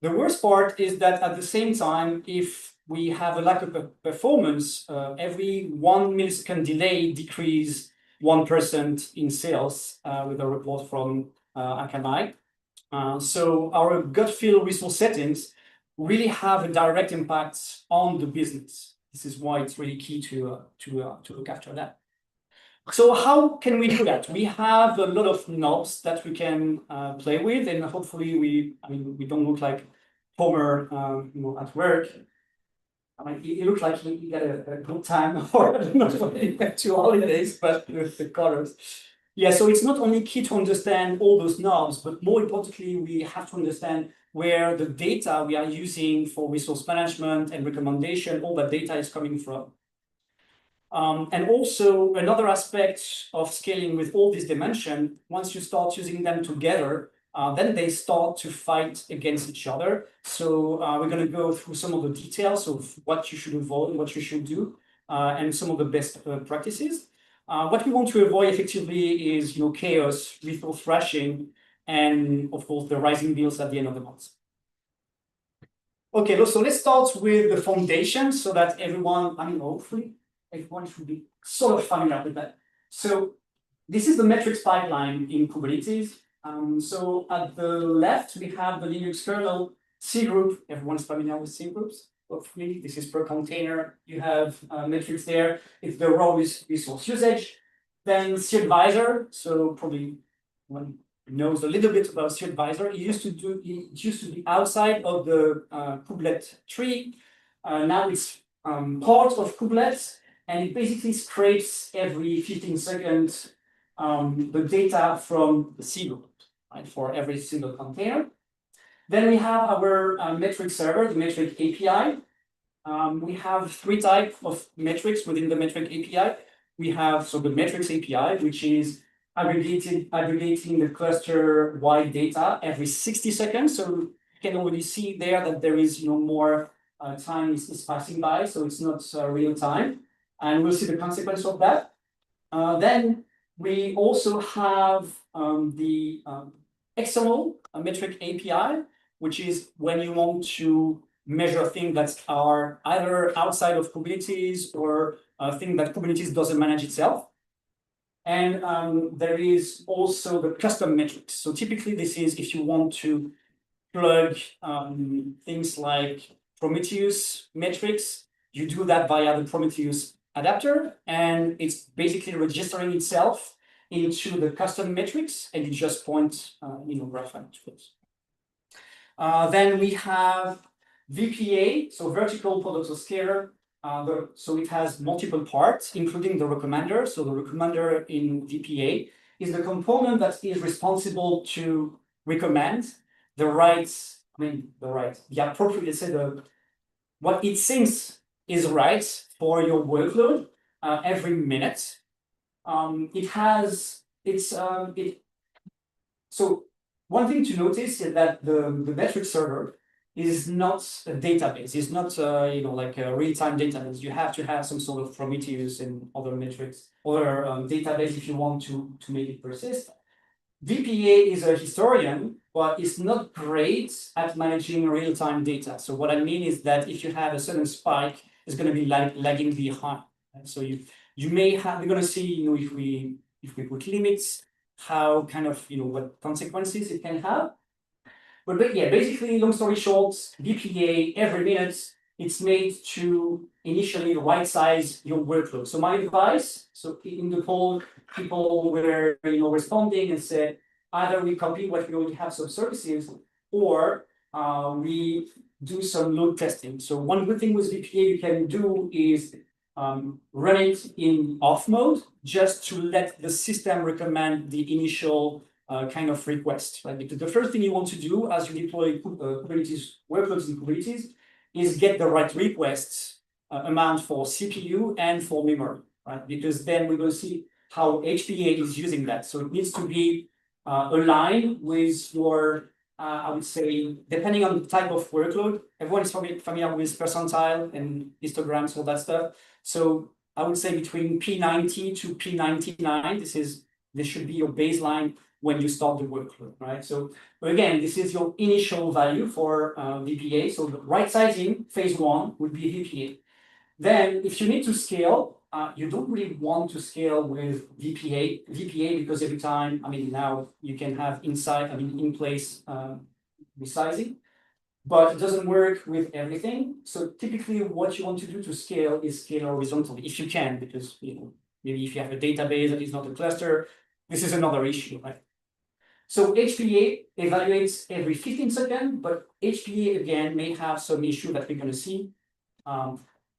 The worst part is that at the same time, if we have a lack of performance, every 1 millisecond delay decrease 1% in sales with a report from Akamai. So our gut feel resource settings really have a direct impact on the business. This is why it's really key to look after that. So how can we do that? We have a lot of knobs that we can play with, and hopefully we don't look like Homer, at work. I mean, it looks like he got a good time, or I don't know, 2 holidays, but with the colors. Yeah, so it's not only key to understand all those knobs, but more importantly, we have to understand where the data we are using for resource management and recommendation, all that data is coming from. And also another aspect of scaling with all these dimensions, once you start using them together, then they start to fight against each other. So we're going to go through some of the details of what you should avoid, what you should do, and some of the best practices. What we want to avoid effectively is chaos, resource thrashing, and of course the rising bills at the end of the month. Okay, so let's start with the foundation so that everyone, hopefully everyone should be sort of familiar with that. So this is the metrics pipeline in Kubernetes. So at the left, we have the Linux kernel C group. Everyone's familiar with C groups. Hopefully, this is per container. You have metrics there. It's the raw resource usage. Then C advisor. So probably one knows a little bit about C advisor. It used to be outside of the kubelet tree. Now it's part of kubelet, and it basically scrapes every 15 seconds the data from the C group, right, for every single container. Then we have our metric server, the metric API. We have 3 types of metrics within the metric API. We have the metrics API, which is aggregating the cluster-wide data every 60 seconds. So you can already see there that there is more time is passing by, so it's not real time. And we'll see the consequence of that. Then we also have the external metric API, which is when you want to measure things that are either outside of Kubernetes or things that Kubernetes doesn't manage itself. And there is also the custom metrics. So typically this is if you want to plug things like Prometheus metrics, you do that via the Prometheus adapter, and it's basically registering itself into the custom metrics, and it just points, reference to it. Then we have VPA, so vertical product of scalar. So it has multiple parts, including the recommender. So the recommender in VPA is the component that is responsible to recommend the appropriate, let's say, what it thinks is right for your workload every minute. So one thing to notice is that the metric server is not a database. It's not like a real-time database. You have to have some sort of Prometheus and other metrics or database if you want to make it persist. VPA is a historian, but it's not great at managing real-time data. So what I mean is that if you have a certain spike, it's going to be lagging behind. So you may have, we're going to see, if we put limits, how kind of, what consequences it can have. But yeah, basically, long story short, VPA every minute, it's made to initially right size your workload. So my advice, so in the poll, people were responding and said, either we copy what we already have some services, or we do some load testing. So one good thing with VPA you can do is run it in off mode just to let the system recommend the initial kind of request, right? Because the first thing you want to do as you deploy Kubernetes workloads in Kubernetes is get the right requests amount for CPU and for memory, right? Because then we're going to see how HPA is using that. So it needs to be aligned with your, I would say, depending on the type of workload, everyone is familiar with percentile and histograms, all that stuff. So I would say between P90 to P99, this should be your baseline when you start the workload, right? So again, this is your initial value for VPA. So the right sizing, phase one, would be VPA. Then if you need to scale, you don't really want to scale with VPA because every time, I mean, now you can have in place resizing, but it doesn't work with everything. So typically what you want to do to scale is scale horizontally, if you can, because maybe if you have a database that is not a cluster, this is another issue, right? So HPA evaluates every 15 seconds, but HPA again may have some issue that we're going to see.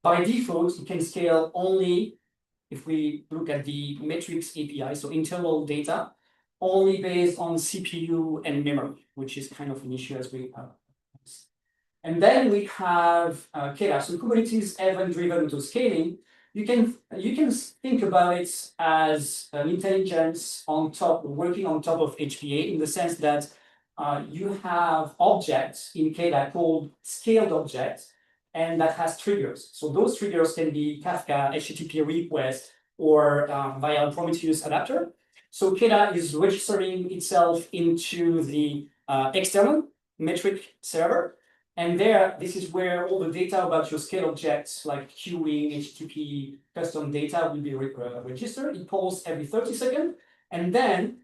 By default, you can scale only if we look at the metrics API, so internal data, only based on CPU and memory, which is kind of an issue as we have. And then we have KDA. So Kubernetes event-driven auto scaling. You can think about it as an intelligence on top, working on top of HPA, in the sense that you have objects in KDA called scaled objects, and that has triggers. So those triggers can be Kafka, HTTP request, or via a Prometheus adapter. So KDA is registering itself into the external metric server. And there, this is where all the data about your scale objects like queuing, HTTP, custom data will be registered. It polls every 30 seconds. And then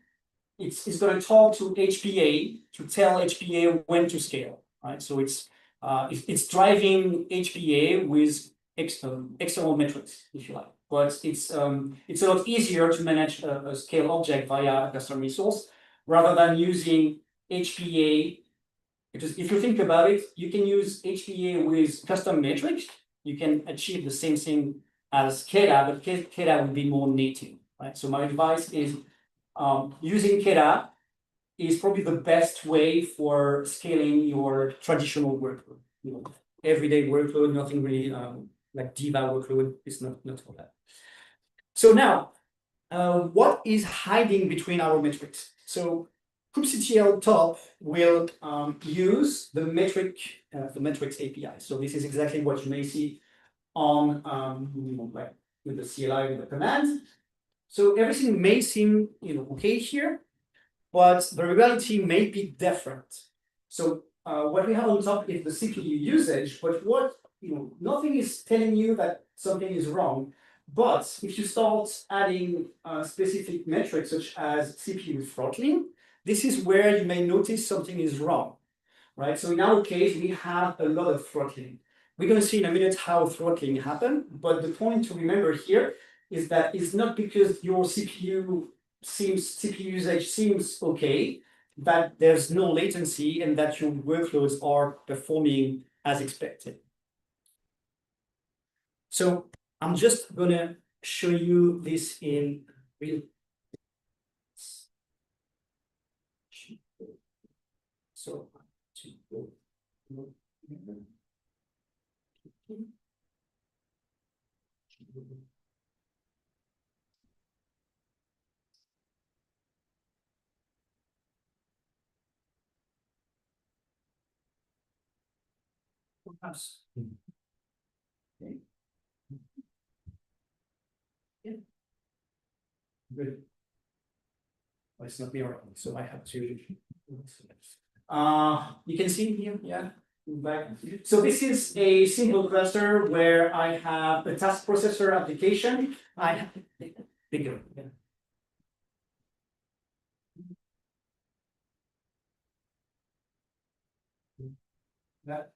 it's going to talk to HPA to tell HPA when to scale, right? So it's driving HPA with external metrics, if you like. But it's a lot easier to manage a scale object via a custom resource rather than using HPA. Because if you think about it, you can use HPA with custom metrics. You can achieve the same thing as KDA, but KDA would be more native, right? So my advice is using KDA is probably the best way for scaling your traditional workload. Everyday workload, nothing really like Diva workload is not for that. So now, what is hiding between our metrics? So kubectl top will use the metrics API. So this is exactly what you may see on with the CLI, with the command. So everything may seem okay here, but the reality may be different. So what we have on top is the CPU usage, but nothing is telling you that something is wrong. But if you start adding specific metrics such as CPU throttling, this is where you may notice something is wrong, right? So in our case, we have a lot of throttling. We're going to see in a minute how throttling happens, but the point to remember here is that it's not because your CPU usage seems okay, that there's no latency and that your workloads are performing as expected. So I'm just going to show you this in real. So okay. Yeah. Good. Well, it's not me, right? So I have to. You can see here, yeah. Back. So this is a single cluster where I have a task processor application. I have bigger. Yeah. That.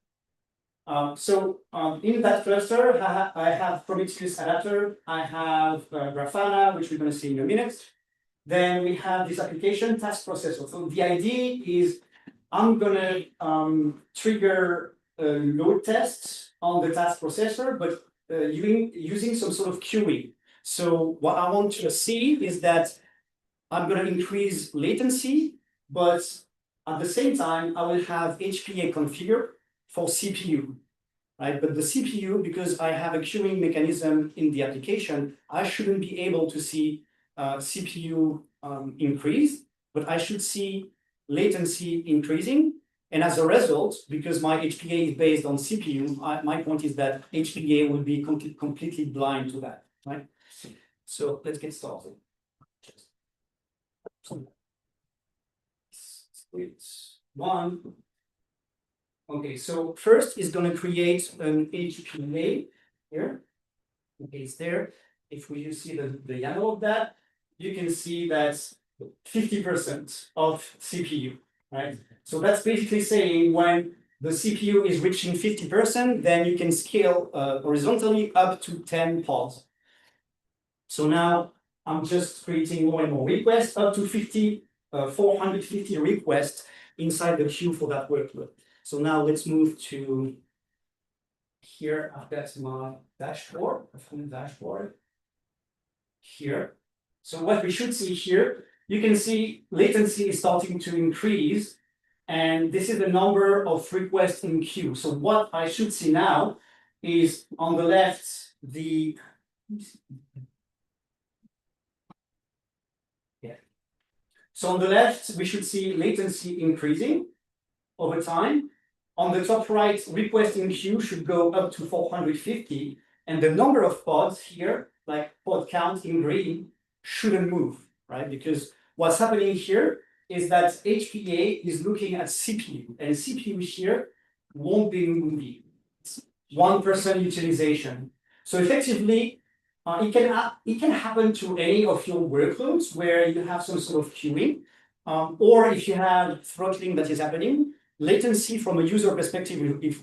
In that cluster, I have Prometheus adapter. I have Grafana, which we're going to see in a minute. Then we have this application task processor. So the idea is I'm gonna trigger a load test on the task processor, but using some sort of queuing. So what I want to see is that I'm gonna increase latency, but at the same time, I will have HPA configured for CPU, right? But the CPU, because I have a queuing mechanism in the application, I shouldn't be able to see CPU increase, but I should see latency increasing. And as a result, because my HPA is based on CPU, my point is that HPA will be completely blind to that, right? So let's get started. One. Okay, so first is going to create an HPA here. Okay, it's there. If we see the YAML of that, you can see that's 50% of CPU, right? So that's basically saying when the CPU is reaching 50%, then you can scale horizontally up to 10 pods. So now I'm just creating more and more requests up to 450 requests inside the queue for that workload. So now let's move to here. I've got my dashboard, here. So what we should see here, you can see latency is starting to increase, and this is the number of requests in queue. So what I should see now is on the left, So on the left, we should see latency increasing over time. On the top right, request in queue should go up to 450, and the number of pods here, like pod count in green, shouldn't move, right? Because what's happening here is that HPA is looking at CPU, and CPU here won't be moving. It's 1% utilization. So effectively, it can happen to any of your workloads where you have some sort of queuing, or if you have throttling that is happening. Latency from a user perspective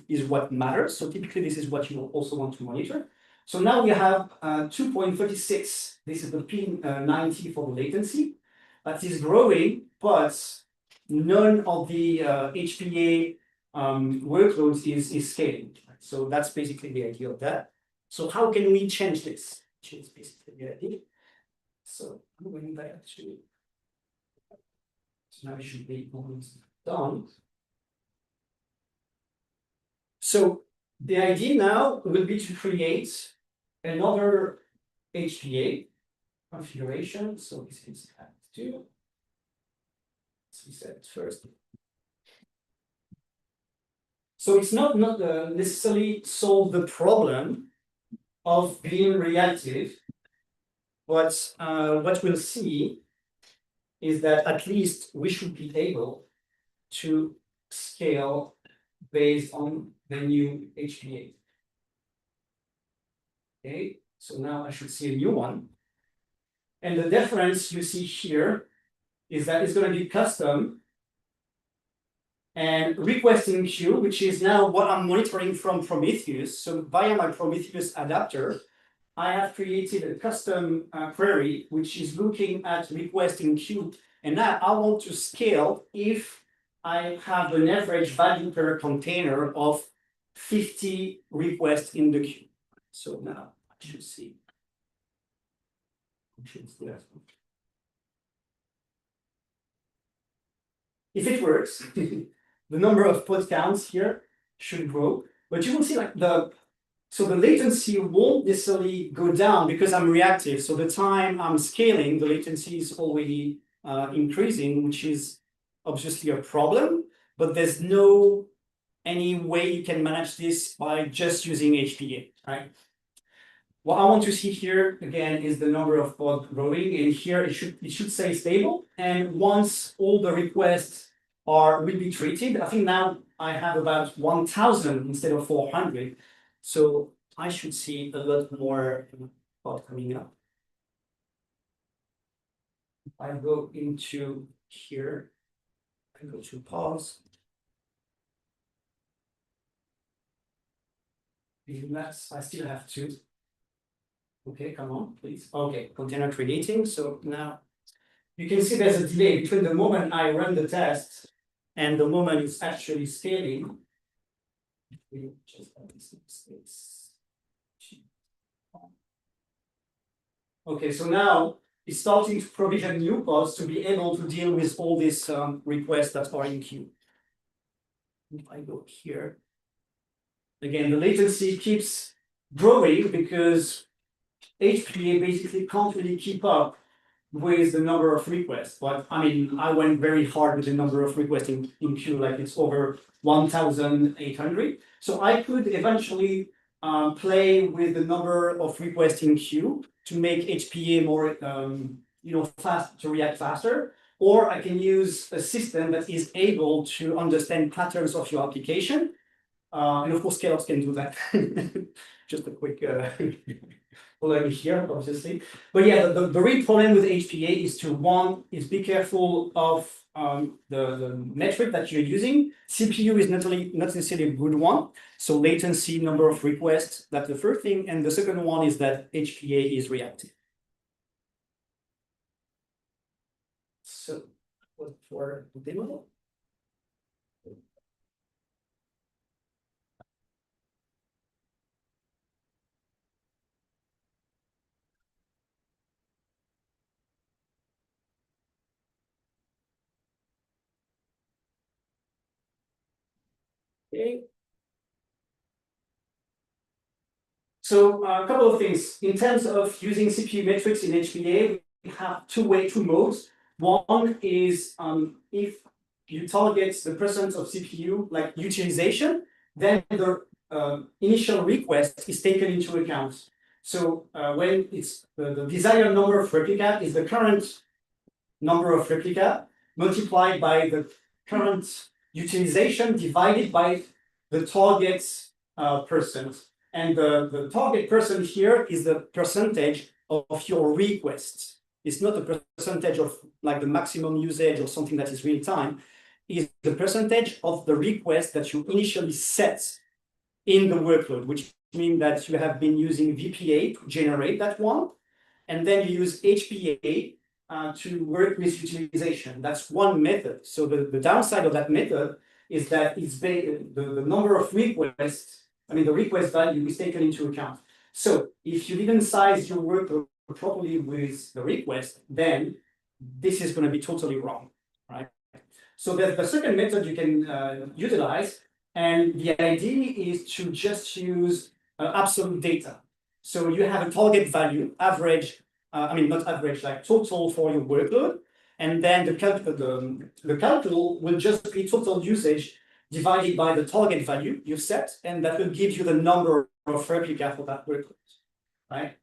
is what matters. So typically, this is what you also want to monitor. So now we have 2.36. This is the P90 for the latency. That is growing, but none of the HPA workloads is scaling. So that's basically the idea of that. So how can we change this? Which is basically the idea. So I'm going back to. So now it should be almost done. So the idea now will be to create another HPA configuration. So this is #2. Let's reset first. So it's not necessarily solve the problem of being reactive, but what we'll see is that at least we should be able to scale based on the new HPA. Okay, so now I should see a new one. And the difference you see here is that it's going to be custom and request in queue, which is now what I'm monitoring from Prometheus. So via my Prometheus adapter, I have created a custom query, which is looking at request in queue. And now I want to scale if I have an average value per container of 50 requests in the queue. So now I should see. If it works, the number of pod counts here should grow, but you will see like the latency won't necessarily go down because I'm reactive. So the time I'm scaling, the latency is already increasing, which is obviously a problem, but there's no any way you can manage this by just using HPA, right? What I want to see here again is the number of pods growing, and here it should stay stable. And once all the requests will be treated, I think now I have about 1,000 instead of 400. So I should see a lot more pod coming up. If I go into here, I go to pause. I still have 2. Okay, come on, please. Okay, container creating. So now you can see there's a delay between the moment I run the test and the moment it's actually scaling. We just have this space. Okay, so now it's starting to provision new pods to be able to deal with all these requests that are in queue. If I go here, again, the latency keeps growing because HPA basically can't really keep up with the number of requests. But I mean, I went very hard with the number of requests in queue, like it's over 1,800. So I could eventually play with the number of requests in queue to make HPA more, fast to react faster. Or I can use a system that is able to understand patterns of your application. And of course, ScaleOps can do that. Just a quick plug here, obviously. But yeah, the real problem with HPA is is be careful of the metric that you're using. CPU is not necessarily a good one. So latency, number of requests, that's the first thing. And the second one is that HPA is reactive. So for the demo. Okay. So a couple of things. In terms of using CPU metrics in HPA, we have two modes. One is if you target the percent of CPU like utilization, then the initial request is taken into account. So when it's the desired number of replica is the current number of replica multiplied by the current utilization divided by the target percent. And the target percent here is the percentage of your requests. It's not a percentage of like the maximum usage or something that is real time. It's the percentage of the request that you initially set in the workload, which means that you have been using VPA to generate that one. And then you use HPA to work with utilization. That's one method. So the downside of that method is that it's the number of requests, the request value is taken into account. So if you didn't size your workload properly with the request, then this is going to be totally wrong, right? So the second method you can utilize, and the idea is to just use absolute data. So you have a target value, average, not average, like total for your workload, and then the calcul will just be total usage divided by the target value you've set, and that will give you the number of replica for that workload, right?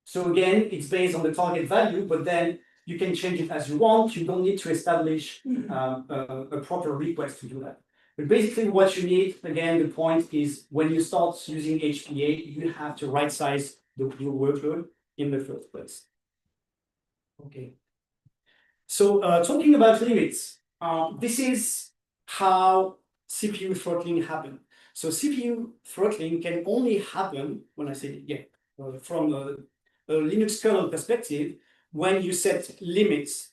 So again, it's based on the target value, but then you can change it as you want. You don't need to establish a proper request to do that. But basically what you need, again, the point is when you start using HPA, you have to right size your workload in the first place. Okay. So talking about limits, this is how CPU throttling happens. So CPU throttling can only happen, when I say, from a Linux kernel perspective, when you set limits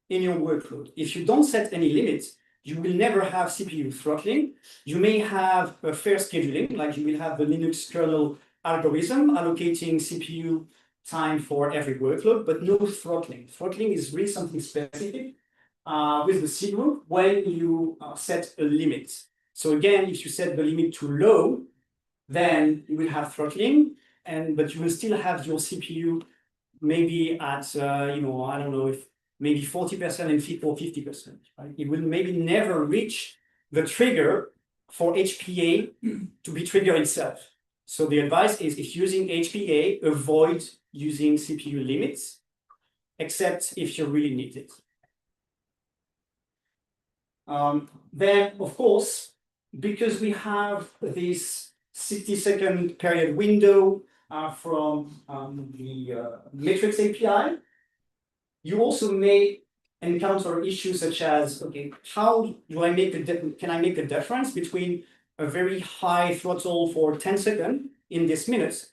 in your workload. If you don't set any limits, you will never have CPU throttling. You may have a fair scheduling, like you will have the Linux kernel algorithm allocating CPU time for every workload, but no throttling. Throttling is really something specific with the C group when you set a limit. So again, if you set the limit too low, then you will have throttling, but you will still have your CPU maybe at, I don't know, if maybe 40% and fit for 50%, right? It will maybe never reach the trigger for HPA to be triggered itself. So the advice is if using HPA, avoid using CPU limits, except if you really need it. Then, of course, because we have this 60-second period window from the Matrix API, you also may encounter issues such as, okay, how do I make can I make a difference between a very high throttle for 10 seconds in this minute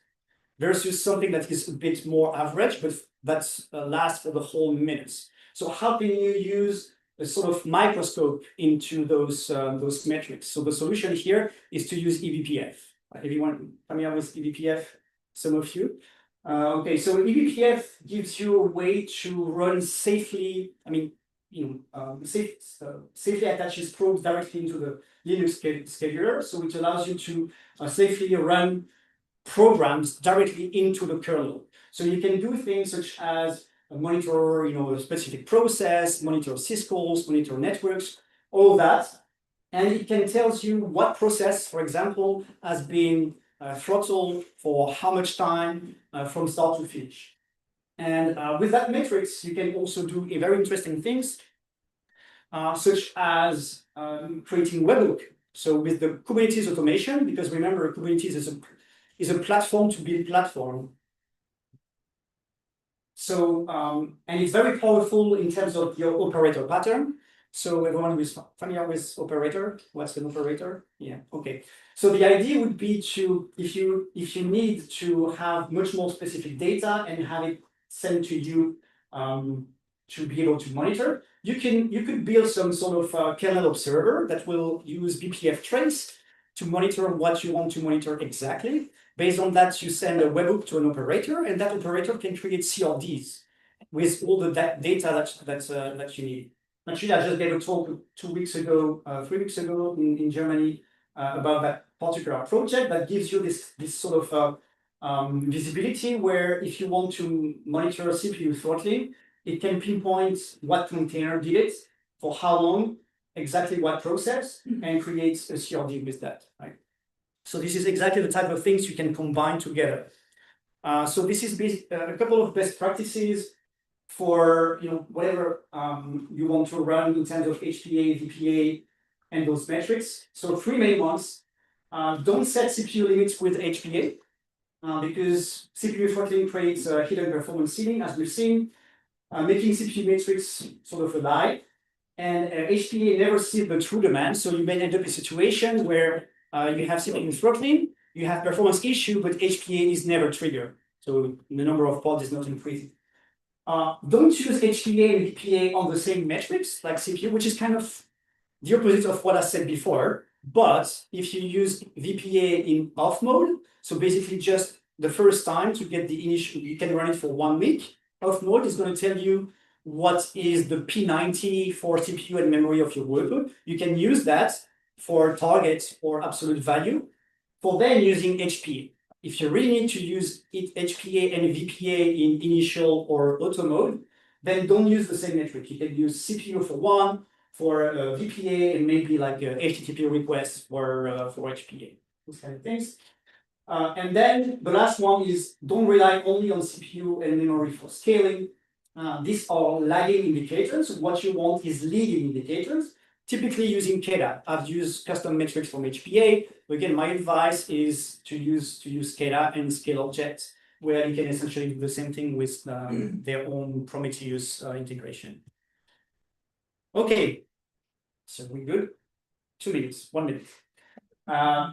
versus something that is a bit more average, but that lasts for the whole minute. So how can you use a sort of microscope into those metrics. So the solution here is to use eBPF. Everyone familiar with eBPF? Some of you. Okay, so eBPF gives you a way to run safely. I mean, safely attaches probes directly into the Linux scheduler, so it allows you to safely run programs directly into the kernel. So you can do things such as monitor, a specific process, monitor syscalls, monitor networks, all that, and it can tell you what process, for example, has been throttled for how much time from start to finish. And with that matrix, you can also do very interesting things, such as creating webhook. So with the Kubernetes automation, because remember, Kubernetes is a platform to build platform. So, and it's very powerful in terms of your operator pattern. So everyone who is familiar with operator, what's an operator? Yeah, okay. So the idea would be to, if you need to have much more specific data and have it sent to you to be able to monitor, you could build some sort of kernel observer that will use BPF trace to monitor what you want to monitor exactly. Based on that, you send a webhook to an operator, and that operator can create CRDs with all the data that you need. Actually, I just gave a talk 3 weeks ago in Germany about that particular project that gives you this sort of visibility where if you want to monitor CPU throttling, it can pinpoint what container did it, for how long, exactly what process, and creates a CRD with that, right? So this is exactly the type of things you can combine together. So this is a couple of best practices for whatever you want to run in terms of HPA, VPA, and those metrics. So 3 main ones. Don't set CPU limits with HPA because CPU throttling creates a hidden performance ceiling, as we've seen, making CPU metrics sort of a lie. And HPA never sees the true demand, so you may end up in a situation where you have CPU throttling, you have performance issue, but HPA is never triggered. So the number of pods is not increasing. Don't use HPA and VPA on the same metrics like CPU, which is kind of the opposite of what I said before. But if you use VPA in off mode, so basically just the first time to get the initial, you can run it for 1 week. Off mode is going to tell you what is the P90 for CPU and memory of your workload. You can use that for target or absolute value for then using HPA. If you really need to use HPA and VPA in initial or auto mode, then don't use the same metric. You can use CPU for one, for VPA, and maybe like a HTTP request for HPA. Those kind of things. And then the last one is don't rely only on CPU and memory for scaling. These are lagging indicators. What you want is leading indicators. Typically using KDA. I've used custom metrics from HPA. Again, my advice is to use KDA and ScaleOps, where you can essentially do the same thing with their own Prometheus integration. Okay, so we good? 2 minutes, 1 minute.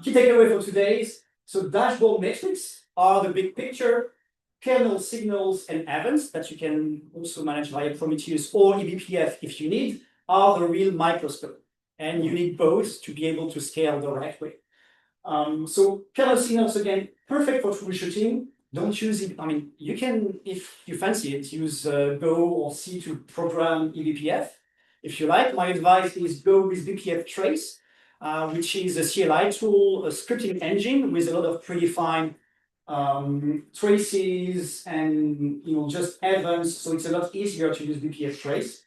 Key takeaway for today's. So dashboard metrics are the big picture. Kernel signals and events that you can also manage via Prometheus or eBPF if you need are the real microscope. And you need both to be able to scale the right way. So kernel signals, again, perfect for troubleshooting. Don't use it. I mean, you can, if you fancy it, use Go or C to program eBPF. If you like, my advice is go with BPF Trace, which is a CLI tool, a scripting engine with a lot of predefined traces and just events. So it's a lot easier to use BPF Trace.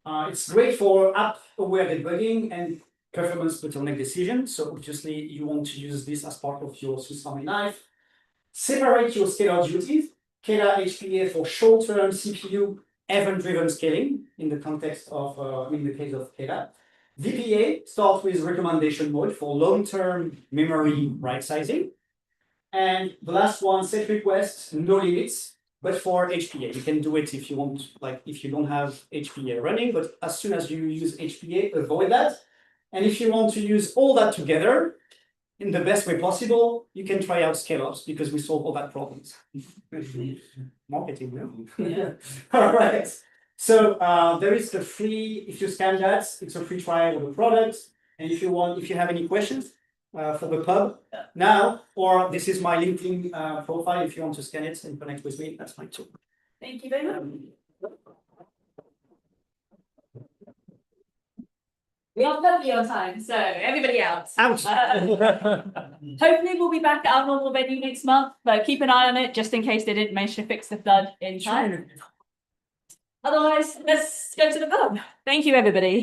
It's great for app-aware debugging and performance bottleneck decisions. So obviously you want to use this as part of your Swiss Army knife. Separate your scalar duties. KDA HPA for short-term CPU event-driven scaling in the context of, in the case of KDA. VPA starts with recommendation mode for long-term memory right-sizing. And the last one, set requests, no limits, but for HPA. You can do it if you want, like if you don't have HPA running, but as soon as you use HPA, avoid that. And if you want to use all that together in the best way possible, you can try out ScaleOps because we solve all that problems. Marketing, no? Yeah. All right. So there is the free, if you scan that, it's a free trial of the product. And if you have any questions for the pub now, or this is my LinkedIn profile, if you want to scan it and connect with me, that's fine too. Thank you very much. We are perfectly on time, so everybody else. Out. Hopefully we'll be back at our normal venue next month, but keep an eye on it just in case they didn't manage to fix the flood in time. Otherwise, let's go to the pub. Thank you, everybody.